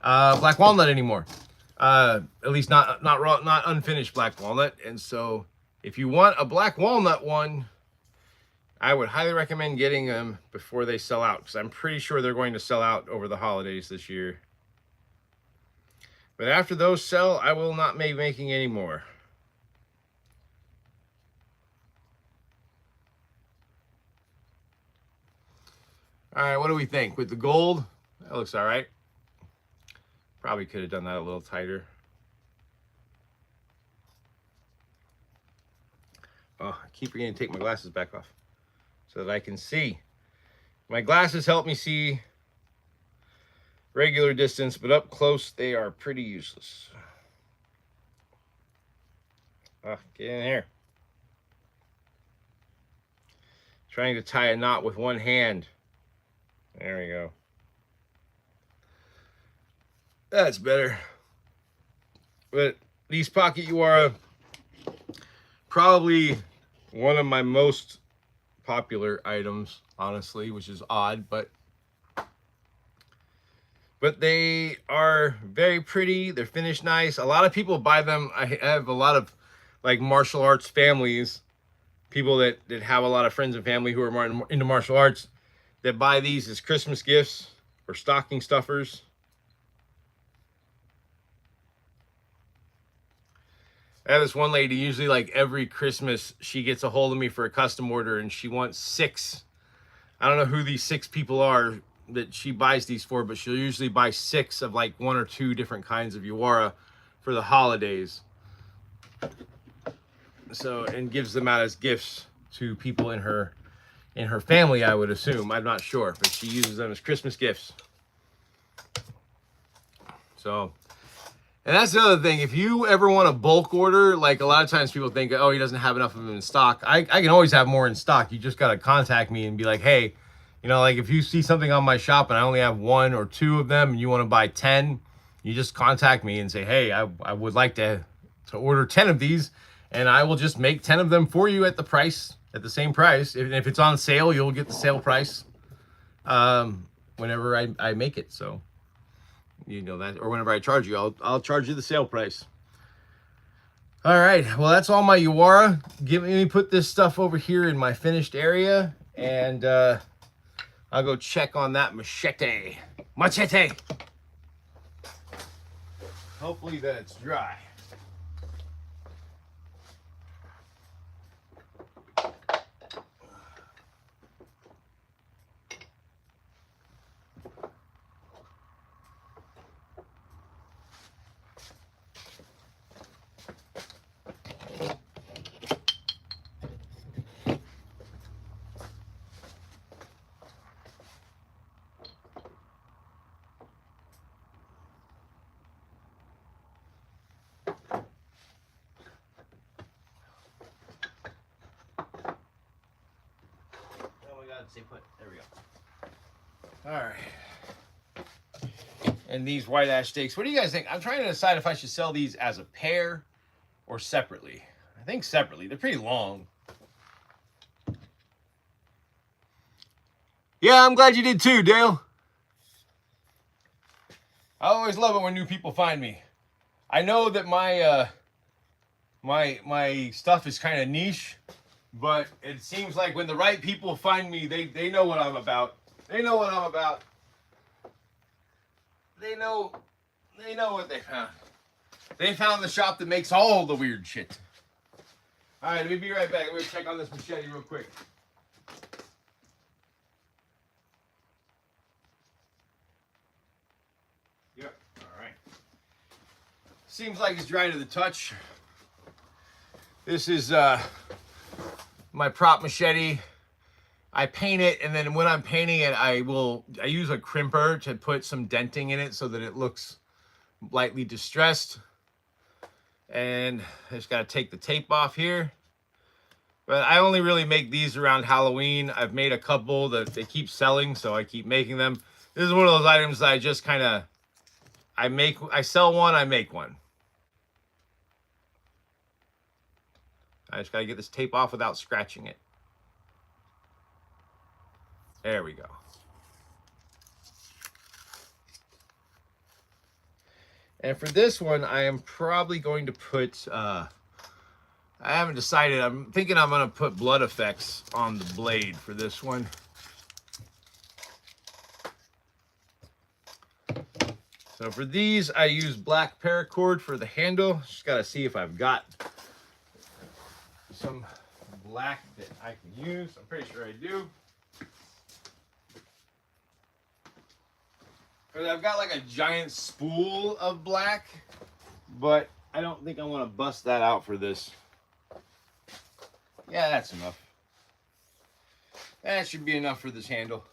black walnut anymore. At least not raw, not unfinished black walnut. And so if you want a black walnut one, I would highly recommend getting them before they sell out, because I'm pretty sure they're going to sell out over the holidays this year. But after those sell, I will not be making any more. All right, what do we think? With the gold, that looks all right. Probably could have done that a little tighter. Oh, I keep forgetting to take my glasses back off so that I can see. My glasses help me see regular distance, but up close they are pretty useless. Oh, get in here. Trying to tie a knot with one hand. There we go. That's better. But these pocket Yawara, probably one of my most popular items, honestly, which is odd, but they are very pretty. They're finished nice. A lot of people buy them. I have a lot of like martial arts families, people that have a lot of friends and family who are more into martial arts, that buy these as Christmas gifts or stocking stuffers. I have this one lady, usually like every Christmas, she gets a hold of me for a custom order, and she wants 6. I don't know who these 6 people are that she buys these for, but she'll usually buy 6 of like 1 or 2 different kinds of Yawara for the holidays. So, and gives them out as gifts to people in her family, I would assume. I'm not sure, but she uses them as Christmas gifts. So, and that's the other thing. If you ever want a bulk order, like a lot of times people think, oh, he doesn't have enough of them in stock. I can always have more in stock. You just got to contact me and be like, hey, you know, like if you see something on my shop and I only have 1 or 2 of them and you want to buy 10, you just contact me and say, hey, I would like to order 10 of these, and I will just make 10 of them for you at the same price. If it's on sale, you'll get the sale price whenever I make it. So, you know that, or whenever I charge you, I'll charge you the sale price. All right, well, that's all my Yawara. Let me put this stuff over here in my finished area, and I'll go check on that machete. Hopefully that it's dry. There we go. All right. And these white ash steaks, what do you guys think? I'm trying to decide if I should sell these as a pair or separately. I think separately. They're pretty long. Yeah, I'm glad you did too, Dale. I always love it when new people find me. I know that my my stuff is kind of niche, but it seems like when the right people find me, they know what I'm about. They know what I'm about. They know what they found. They found the shop that makes all the weird shit. All right, let me be right back. I'm going to check on this machete real quick. Yep, all right. Seems like it's dry to the touch. This is my prop machete. I paint it, and then when I'm painting it, I use a crimper to put some denting in it so that it looks lightly distressed. And I just got to take the tape off here. But I only really make these around Halloween. I've made a couple that they keep selling, so I keep making them. This is one of those items that I just kind of, I sell one, I make one. I just got to get this tape off without scratching it. There we go. And for this one, I am probably going to put, I haven't decided. I'm thinking I'm going to put blood effects on the blade for this one. So for these, I use black paracord for the handle. Just got to see if I've got some black that I can use. I'm pretty sure I do. Because I've got like a giant spool of black, but I don't think I want to bust that out for this. Yeah, that's enough. That should be enough for this handle.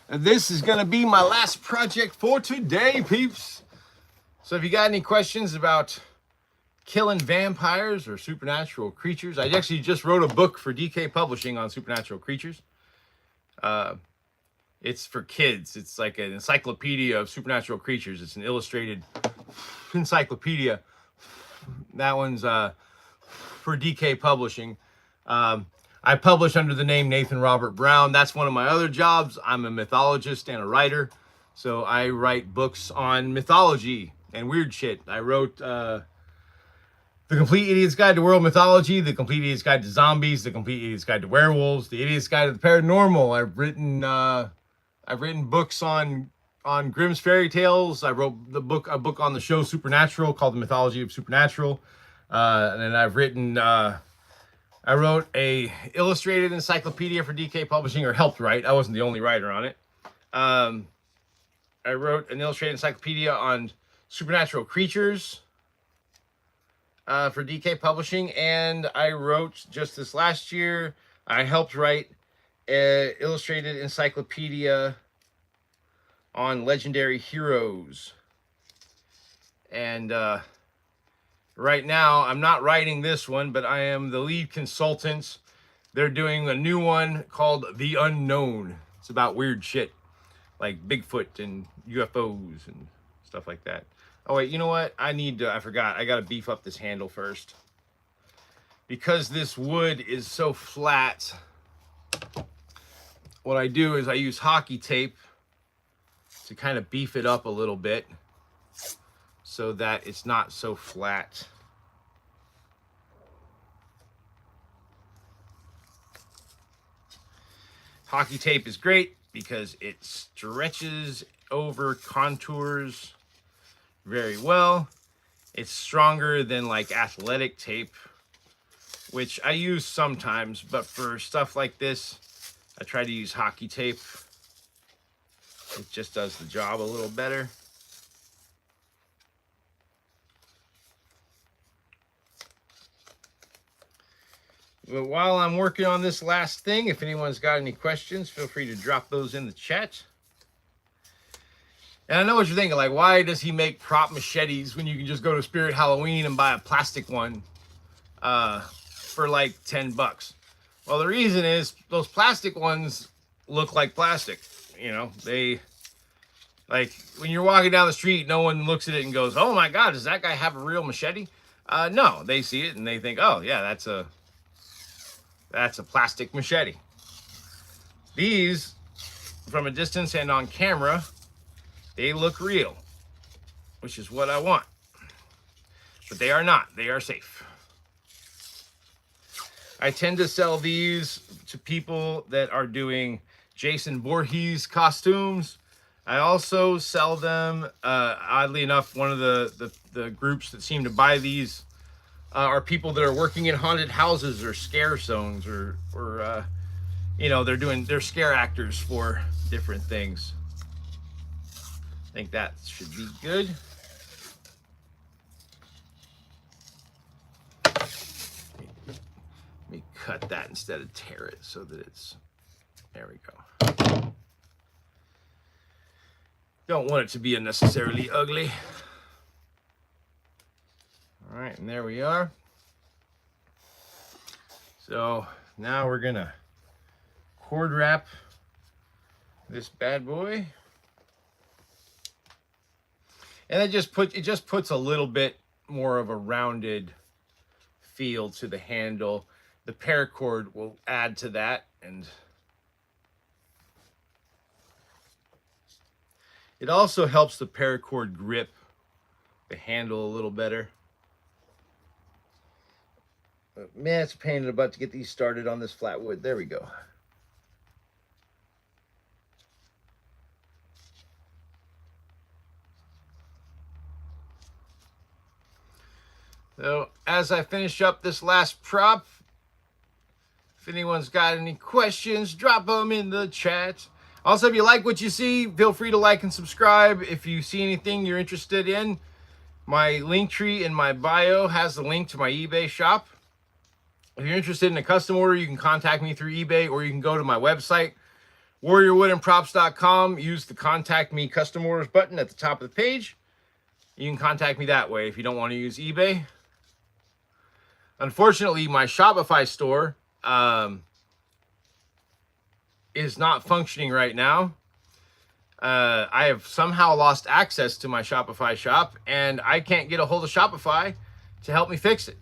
And this is going to be my last project for today, peeps. So if you got any questions about killing vampires or supernatural creatures, I actually just wrote a book for DK Publishing on supernatural creatures. It's for kids. It's like an encyclopedia of supernatural creatures. It's an illustrated encyclopedia. That one's for DK Publishing. I publish under the name Nathan Robert Brown. That's one of my other jobs. I'm a mythologist and a writer. So I write books on mythology and weird shit. I wrote The Complete Idiot's Guide to World Mythology, The Complete Idiot's Guide to Zombies, The Complete Idiot's Guide to Werewolves, The Idiot's Guide to the Paranormal. I've written books on Grimm's fairy tales. I wrote a book on the show Supernatural called The Mythology of Supernatural. And then I've written, I wrote a illustrated encyclopedia for DK Publishing, or helped write. I wasn't the only writer on it. I wrote an illustrated encyclopedia on supernatural creatures for DK Publishing, and I wrote just this last year, I helped write an illustrated encyclopedia on legendary heroes. And right now, I'm not writing this one, but I am the lead consultant. They're doing a new one called The Unknown. It's about weird shit, like Bigfoot and UFOs and stuff like that. Oh, wait, you know what? I forgot. I got to beef up this handle first. Because this wood is so flat, what I do is I use hockey tape to kind of beef it up a little bit so that it's not so flat. Hockey tape is great because it stretches over contours very well. It's stronger than like athletic tape, which I use sometimes, but for stuff like this, I try to use hockey tape. It just does the job a little better. But while I'm working on this last thing, if anyone's got any questions, feel free to drop those in the chat. And I know what you're thinking, like, why does he make prop machetes when you can just go to Spirit Halloween and buy a plastic one for like 10 bucks? Well, the reason is those plastic ones look like plastic. You know, they, like, when you're walking down the street, no one looks at it and goes, oh my God, does that guy have a real machete? No, they see it and they think, oh yeah, that's a plastic machete. These, from a distance and on camera, they look real, which is what I want. But they are not. They are safe. I tend to sell these to people that are doing Jason Voorhees costumes. I also sell them, oddly enough, one of the groups that seem to buy these are people that are working in haunted houses or scare zones, or you know, they're scare actors for different things. I think that should be good. me cut that instead of tear it so that it's, there we go. Don't want it to be unnecessarily ugly. All right, and there we are. So now we're gonna cord wrap this bad boy. And it just puts a little bit more of a rounded feel to the handle. The paracord will add to that, and it also helps the paracord grip the handle a little better. But man, it's a pain in the butt to get these started on this flat wood. There we go. So as I finish up this last prop, if anyone's got any questions, drop them in the chat. Also, if you like what you see, feel free to like and subscribe. If you see anything you're interested in, my link tree in my bio has the link to my eBay shop. If you're interested in a custom order, you can contact me through eBay, or you can go to my website, warriorwoodandprops.com. Use the contact me custom orders button at the top of the page. You can contact me that way if you don't want to use eBay. Unfortunately, my Shopify store is not functioning right now. I have somehow lost access to my Shopify shop, and I can't get a hold of Shopify to help me fix it.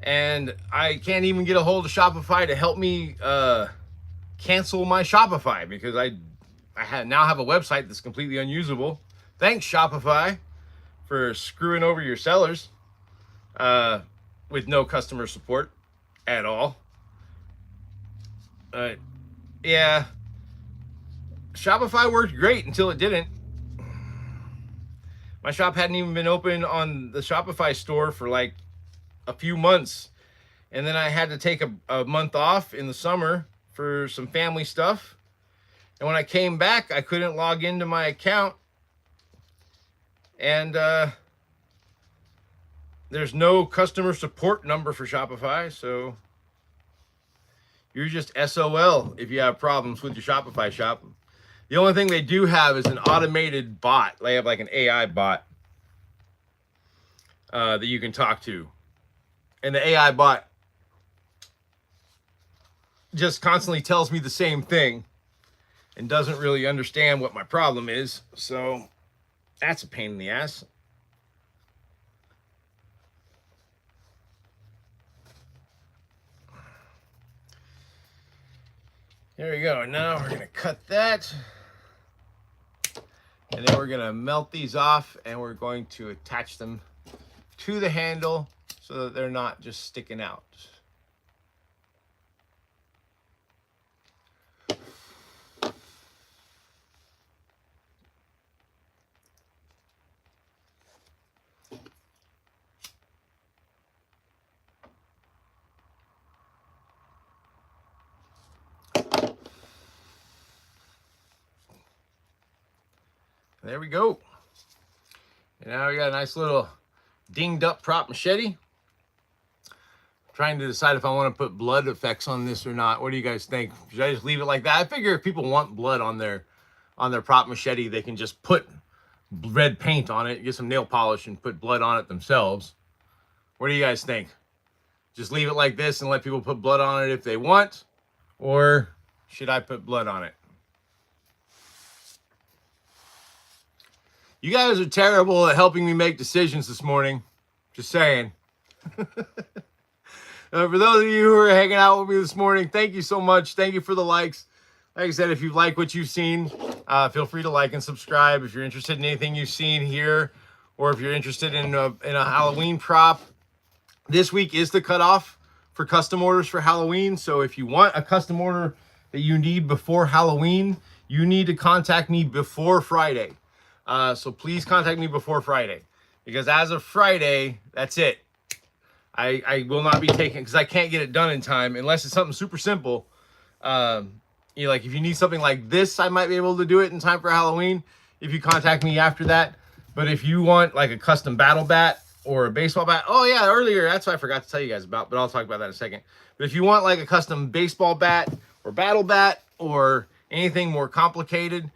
And I can't even get a hold of Shopify to help me cancel my Shopify, because I now have a website that's completely unusable. Thanks, Shopify, for screwing over your sellers with no customer support at all. Yeah, Shopify worked great until it didn't. My shop hadn't even been open on the Shopify store for like a few months, and then I had to take a month off in the summer for some family stuff, and when I came back I couldn't log into my account, and there's no customer support number for Shopify, so you're just SOL if you have problems with your Shopify shop. The only thing they do have is an automated bot. They have like an AI bot that you can talk to. And the AI bot just constantly tells me the same thing and doesn't really understand what my problem is. So that's a pain in the ass. There we go. Now we're going to cut that. And then we're going to melt these off, and we're going to attach them to the handle so that they're not just sticking out. There we go. And now we got a nice little dinged up prop machete. I'm trying to decide if I want to put blood effects on this or not. What do you guys think? Should I just leave it like that? I figure if people want blood on their prop machete, they can just put red paint on it, get some nail polish, and put blood on it themselves. What do you guys think? Just leave it like this and let people put blood on it if they want? Or should I put blood on it? You guys are terrible at helping me make decisions this morning. Just saying. For those of you who are hanging out with me this morning, thank you so much. Thank you for the likes. Like I said, if you like what you've seen, feel free to like and subscribe. If you're interested in anything you've seen here, or if you're interested in a Halloween prop, this week is the cutoff for custom orders for Halloween. So if you want a custom order that you need before Halloween, you need to contact me before Friday. So please contact me before Friday, because as of Friday, that's it. I will not be taking, because I can't get it done in time unless it's something super simple. You know, like if you need something like this, I might be able to do it in time for Halloween if you contact me after that. But if you want like a custom battle bat or a baseball bat. Oh yeah, earlier, that's what I forgot to tell you guys about, but I'll talk about that in a second. But if you want like a custom baseball bat or battle bat or anything more complicated,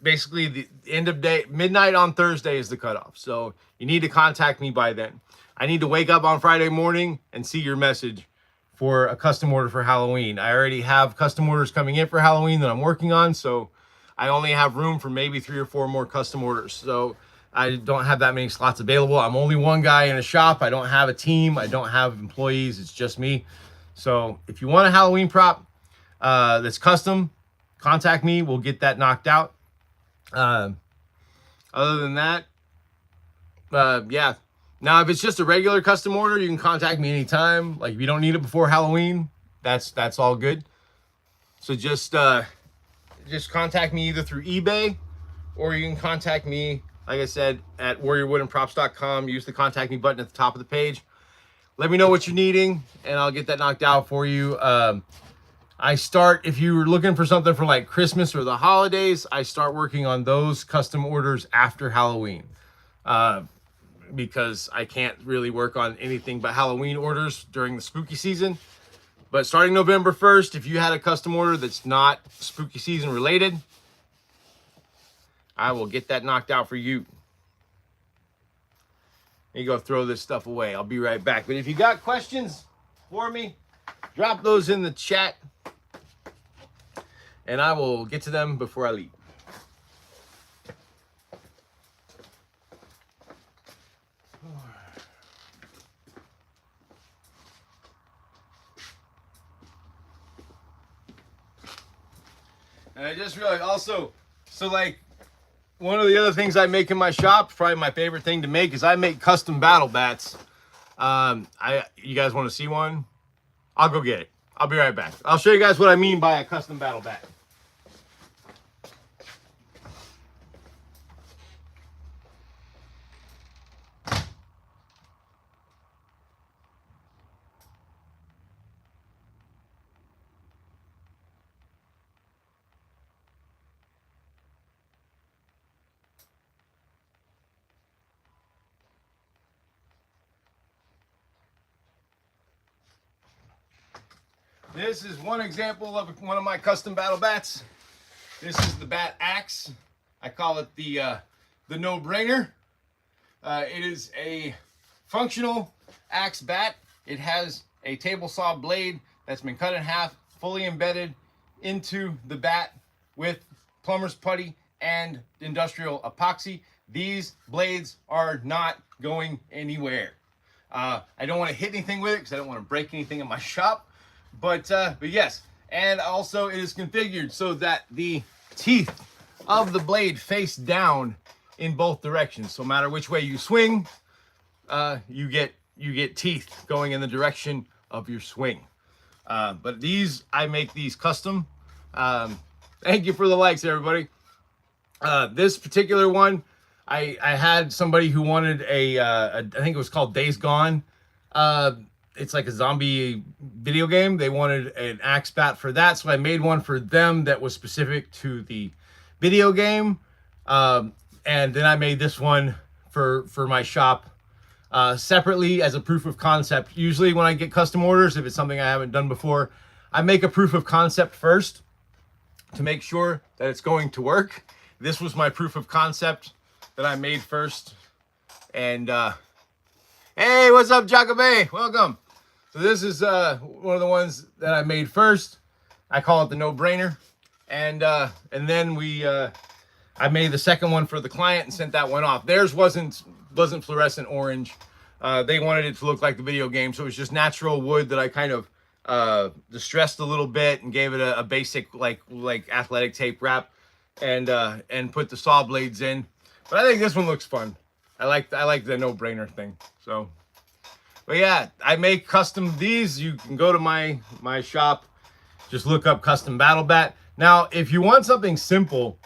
basically the end of day, midnight on Thursday is the cutoff. So you need to contact me by then. I need to wake up on Friday morning and see your message for a custom order for Halloween. I already have custom orders coming in for Halloween that I'm working on, so I only have room for maybe 3 or 4 more custom orders. So I don't have that many slots available. I'm only one guy in a shop. I don't have a team. I don't have employees. It's just me. So if you want a Halloween prop that's custom, contact me. We'll get that knocked out. Other than that, yeah. Now, if it's just a regular custom order, you can contact me anytime. Like if you don't need it before Halloween, that's all good. So just contact me either through eBay, or you can contact me, like I said, at warriorwoodenprops.com. Use the contact me button at the top of the page. Let me know what you're needing, and I'll get that knocked out for you. I start, if you were looking for something for like Christmas or the holidays, I start working on those custom orders after Halloween. Because I can't really work on anything but Halloween orders during the spooky season. But starting November 1st, if you had a custom order that's not spooky season related, I will get that knocked out for you. You go throw this stuff away. I'll be right back. But if you got questions for me, drop those in the chat, and I will get to them before I leave. And I just realized also, so like one of the other things I make in my shop, probably my favorite thing to make, is I make custom battle bats. You guys want to see one? I'll go get it. I'll be right back. I'll show you guys what I mean by a custom battle bat. This is one example of one of my custom battle bats. This is the Bat Axe. I call it the no-brainer. It is a functional axe bat. It has a table saw blade that's been cut in half, fully embedded into the bat with plumber's putty and industrial epoxy. These blades are not going anywhere. I don't want to hit anything with it because I don't want to break anything in my shop. But yes, and also it is configured so that the teeth of the blade face down in both directions. So no matter which way you swing, you get teeth going in the direction of your swing. But these, I make these custom. Thank you for the likes, everybody. This particular one, I had somebody who wanted I think it was called Days Gone. It's like a zombie video game. They wanted an axe bat for that, so I made one for them that was specific to the video game. And then I made this one for my shop separately as a proof of concept. Usually when I get custom orders, if it's something I haven't done before, I make a proof of concept first to make sure that it's going to work. This was my proof of concept that I made first. And hey, what's up, Jacobe? Welcome. So this is one of the ones that I made first. I call it the no-brainer. And then I made the second one for the client and sent that one off. Theirs wasn't fluorescent orange. They wanted it to look like the video game, so it was just natural wood that I kind of distressed a little bit and gave it a basic like athletic tape wrap and put the saw blades in. But I think this one looks fun. I like the no-brainer thing. So. But yeah, I make custom these. You can go to my shop, just look up custom battle bat. Now, if you want something simple,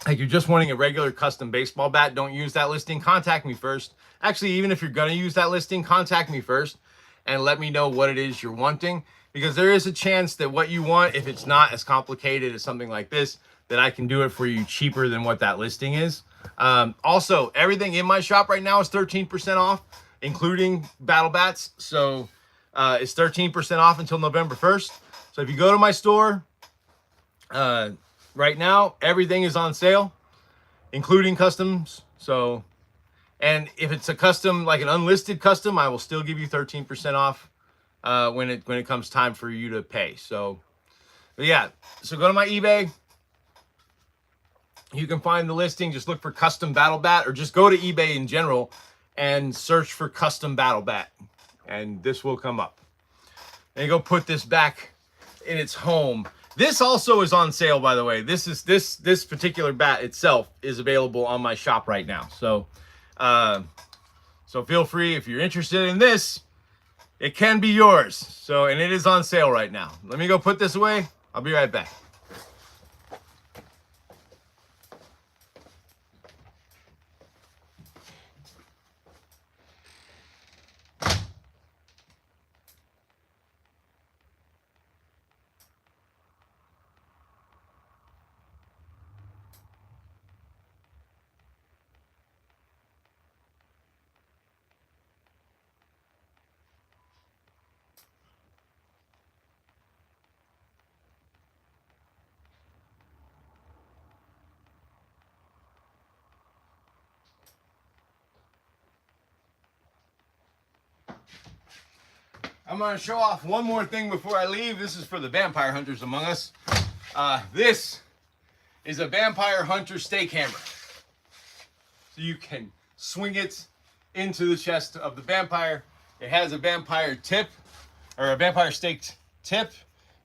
like you're just wanting a regular custom baseball bat, don't use that listing. Contact me first. Actually, even if you're going to use that listing, contact me first and let me know what it is you're wanting. Because there is a chance that what you want, if it's not as complicated as something like this, that I can do it for you cheaper than what that listing is. Also, everything in my shop right now is 13% off, including battle bats. So it's 13% off until November 1st. So if you go to my store right now, everything is on sale, including customs. So, and if it's a custom, like an unlisted custom, I will still give you 13% off when it comes time for you to pay. So, but yeah, so go to my eBay. You can find the listing. Just look for custom battle bat, or just go to eBay in general and search for custom battle bat, and this will come up. And you go put this back in its home. This also is on sale, by the way. This particular bat itself is available on my shop right now. So, so feel free, if you're interested in this, it can be yours. So, and it is on sale right now. Let me go put this away. I'll be right back. I'm going to show off one more thing before I leave. This is for the vampire hunters among us. This is a vampire hunter stake hammer. So you can swing it into the chest of the vampire. It has a vampire tip, or a vampire staked tip.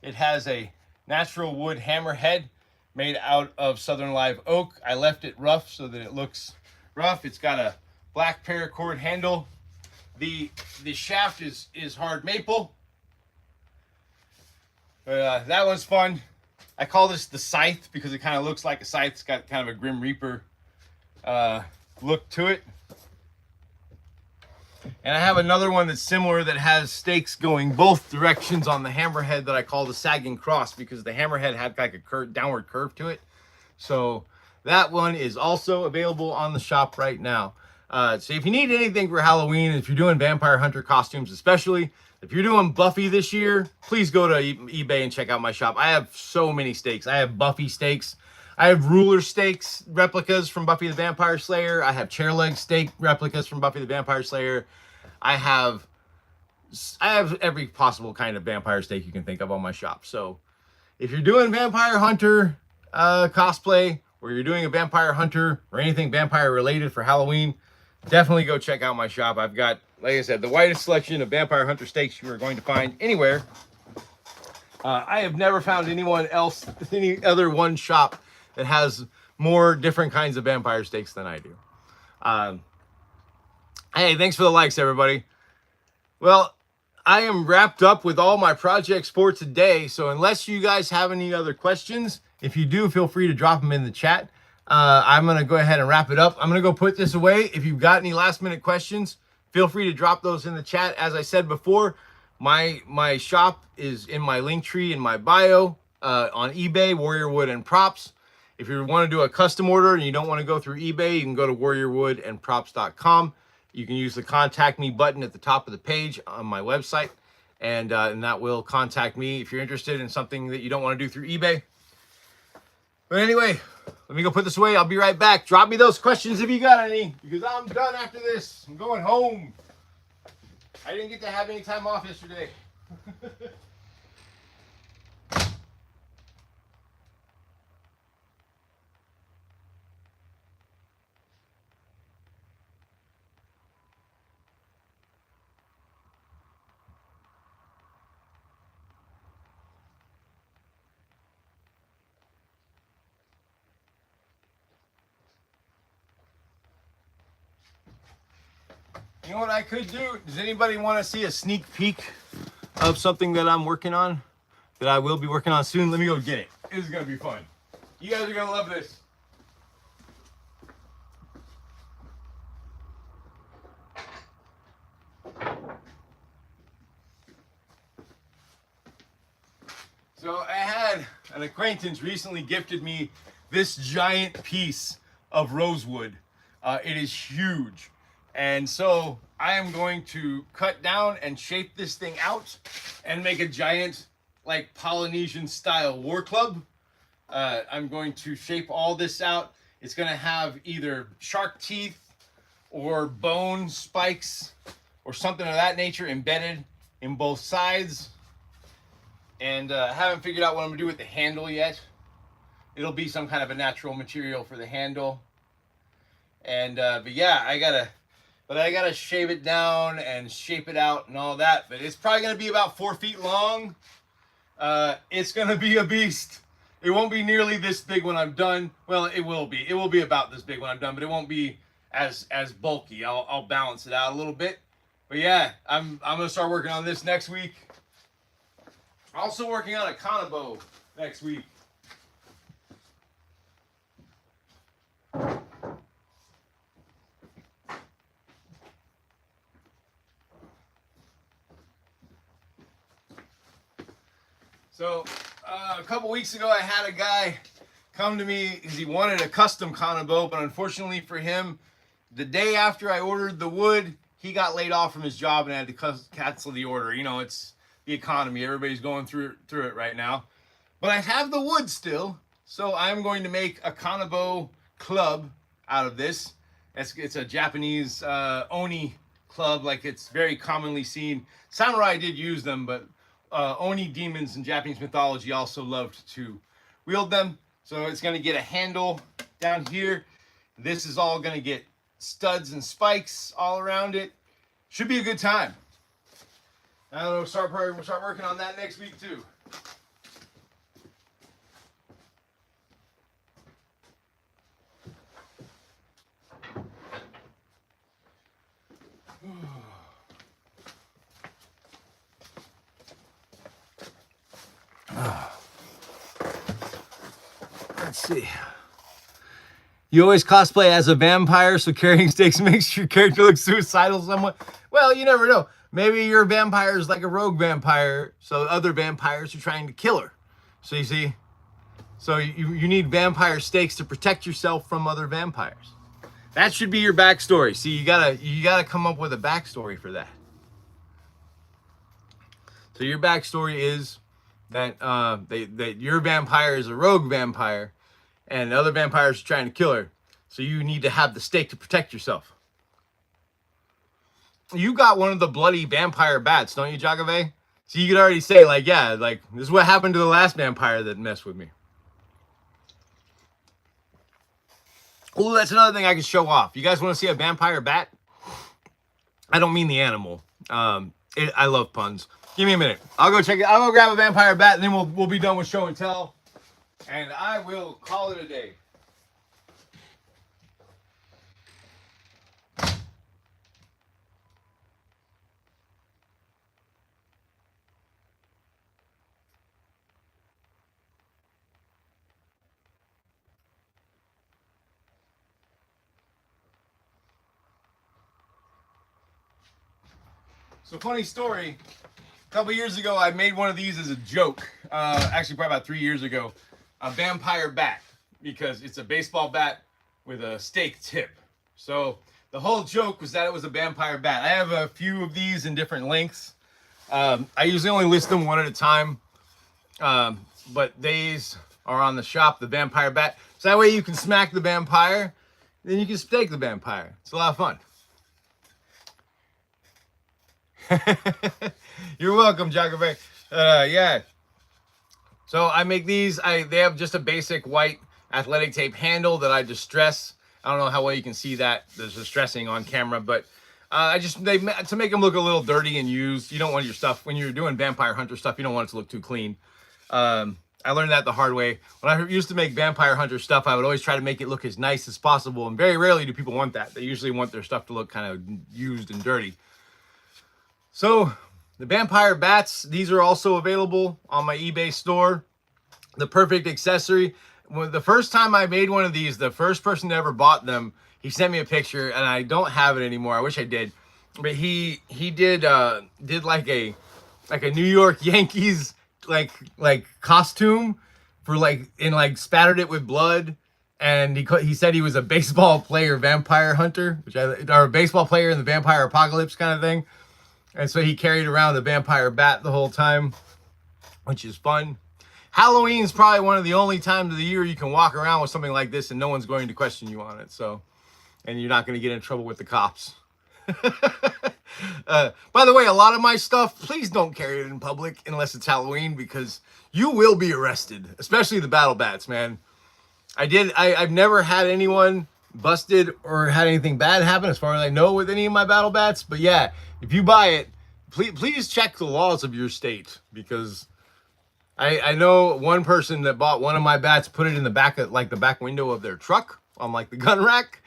It has a natural wood hammer head made out of southern live oak. I left it rough so that it looks rough. It's got a black paracord handle. The shaft is hard maple. That one's fun. I call this the scythe because it kind of looks like a scythe. It's got kind of a Grim Reaper look to it. And I have another one that's similar that has stakes going both directions on the hammerhead that I call the sagging cross, because the hammerhead had like a downward curve to it. So that one is also available on the shop right now. So if you need anything for Halloween, if you're doing vampire hunter costumes, especially if you're doing Buffy this year, please go to eBay and check out my shop. I have so many stakes. I have Buffy stakes. I have ruler stakes replicas from Buffy the Vampire Slayer. I have chair leg stake replicas from Buffy the Vampire Slayer. I have every possible kind of vampire stake you can think of on my shop. So if you're doing vampire hunter cosplay, or you're doing a vampire hunter or anything vampire related for Halloween, definitely go check out my shop. I've got, like I said, the widest selection of vampire hunter stakes you are going to find anywhere. I have never found any other one shop that has more different kinds of vampire stakes than I do. Hey, thanks for the likes, everybody. Well, I am wrapped up with all my projects for today. So unless you guys have any other questions, if you do, feel free to drop them in the chat. I'm going to go ahead and wrap it up. I'm going to go put this away. If you've got any last minute questions, feel free to drop those in the chat. As I said before, my shop is in my link tree in my bio on eBay, Warrior Wood and Props. If you want to do a custom order and you don't want to go through eBay, you can go to warriorwoodandprops.com. You can use the contact me button at the top of the page on my website, and that will contact me if you're interested in something that you don't want to do through eBay. But anyway, let me go put this away. I'll be right back. Drop me those questions if you got any, because I'm done after this. I'm going home. I didn't get to have any time off yesterday. You know what I could do? Does anybody want to see a sneak peek of something that I'm working on? That I will be working on soon? Let me go get it. This is going to be fun. You guys are going to love this. So I had an acquaintance recently gifted me this giant piece of rosewood. It is huge. And so I am going to cut down and shape this thing out and make a giant, like, Polynesian style war club. I'm going to shape all this out. It's going to have either shark teeth or bone spikes or something of that nature embedded in both sides. And I haven't figured out what I'm going to do with the handle yet. It'll be some kind of a natural material for the handle. And but yeah, I gotta shave it down and shape it out and all that. But it's probably gonna be about 4 feet long. It's gonna be a beast. It won't be nearly this big when I'm done. Well, it will be. It will be about this big when I'm done, but it won't be as bulky. I'll balance it out a little bit. But yeah, I'm gonna start working on this next week. Also working on a kanabo next week. So a couple weeks ago, I had a guy come to me because he wanted a custom kanabo, but unfortunately for him, the day after I ordered the wood, he got laid off from his job and had to cancel the order. You know, it's the economy. Everybody's going through it right now. But I have the wood still, so I'm going to make a kanabo club out of this. It's a Japanese oni club, like it's very commonly seen. Samurai did use them, but oni demons in Japanese mythology also loved to wield them. So it's going to get a handle down here. This is all going to get studs and spikes all around it. Should be a good time. I don't know, we'll start working on that next week too. Let's see. You always cosplay as a vampire, so carrying stakes makes your character look suicidal somewhat. Well, you never know. Maybe your vampire is like a rogue vampire, so other vampires are trying to kill her. So you see, so you need vampire stakes to protect yourself from other vampires. That should be your backstory. See, you gotta come up with a backstory for that. So your backstory is that that your vampire is a rogue vampire, and other vampires are trying to kill her. So you need to have the stake to protect yourself. You got one of the bloody vampire bats, don't you, Jagave? So you could already say, like, yeah, like, this is what happened to the last vampire that messed with me. Oh, that's another thing I can show off. You guys want to see a vampire bat? I don't mean the animal. I love puns. Give me a minute. I'll go check it. I'll go grab a vampire bat, and then we'll be done with show and tell. And I will call it a day. So funny story, a couple years ago I made one of these as a joke, actually probably about 3 years ago, a vampire bat, because it's a baseball bat with a stake tip. So the whole joke was that it was a vampire bat. I have a few of these in different lengths. I usually only list them one at a time, but these are on the shop, the vampire bat. So that way you can smack the vampire, then you can stake the vampire. It's a lot of fun. You're welcome, Jagger. Yeah. So I make these. They have just a basic white athletic tape handle that I distress. I don't know how well you can see that. There's distressing on camera, but to make them look a little dirty and used. You don't want your stuff when you're doing vampire hunter stuff. You don't want it to look too clean. I learned that the hard way. When I used to make vampire hunter stuff, I would always try to make it look as nice as possible, and very rarely do people want that. They usually want their stuff to look kind of used and dirty. So the vampire bats, these are also available on my eBay store. The perfect accessory. The first time I made one of these, the first person that ever bought them, he sent me a picture, and I don't have it anymore. I wish I did. But he did like a New York Yankees like costume for and spattered it with blood and he said he was a baseball player vampire hunter, or a baseball player in the vampire apocalypse kind of thing. And so he carried around the vampire bat the whole time, which is fun. Halloween is probably one of the only times of the year you can walk around with something like this and no one's going to question you on it. So, and you're not going to get in trouble with the cops. By the way, a lot of my stuff, please don't carry it in public unless it's Halloween, because you will be arrested, especially the battle bats, man. I've never had anyone busted or had anything bad happen as far as I know with any of my battle bats. But yeah, if you buy it, please check the laws of your state, because I know one person that bought one of my bats, put it in the back of, like, the back window of their truck on, like, the gun rack.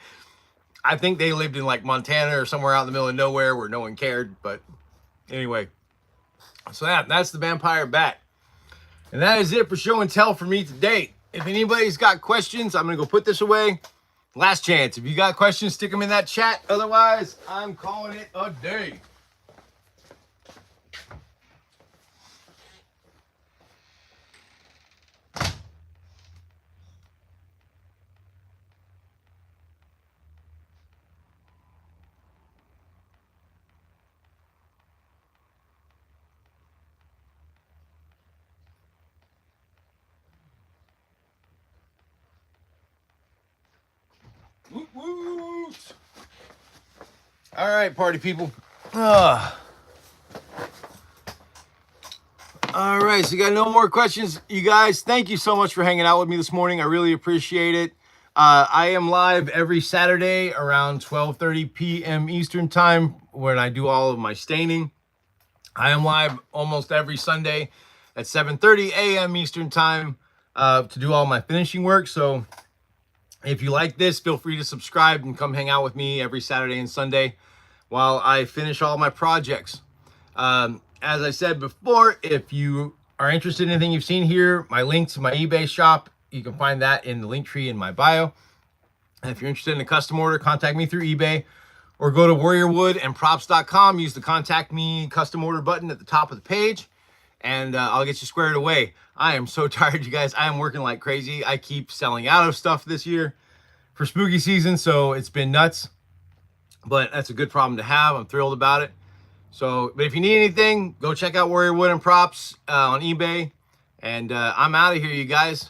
I think they lived in, like, Montana or somewhere out in the middle of nowhere where no one cared. But anyway, so that's the vampire bat. And that is it for show and tell for me today. If anybody's got questions, I'm going to go put this away. Last chance. If you got questions, stick them in that chat. Otherwise, I'm calling it a day. Woot woot. All right, party people. All right, so you got no more questions, you guys. Thank you so much for hanging out with me this morning. I really appreciate it. I am live every Saturday around 12:30 p.m. Eastern time when I do all of my staining. I am live almost every Sunday at 7:30 a.m. Eastern time to do all my finishing work. So if you like this, feel free to subscribe and come hang out with me every Saturday and Sunday while I finish all my projects. As I said before, if you are interested in anything you've seen here, my link to my eBay shop, you can find that in the link tree in my bio. And if you're interested in a custom order, contact me through eBay or go to warriorwoodandprops.com. Use the contact me custom order button at the top of the page, and I'll get you squared away. I am so tired, you guys. I am working like crazy. I keep selling out of stuff this year for spooky season, so it's been nuts. But that's a good problem to have. I'm thrilled about it. So, but if you need anything, go check out Warrior Wood and Props on eBay. And I'm out of here, you guys.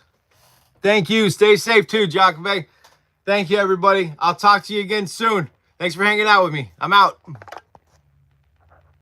Thank you. Stay safe too, Jacobe. Thank you, everybody. I'll talk to you again soon. Thanks for hanging out with me. I'm out.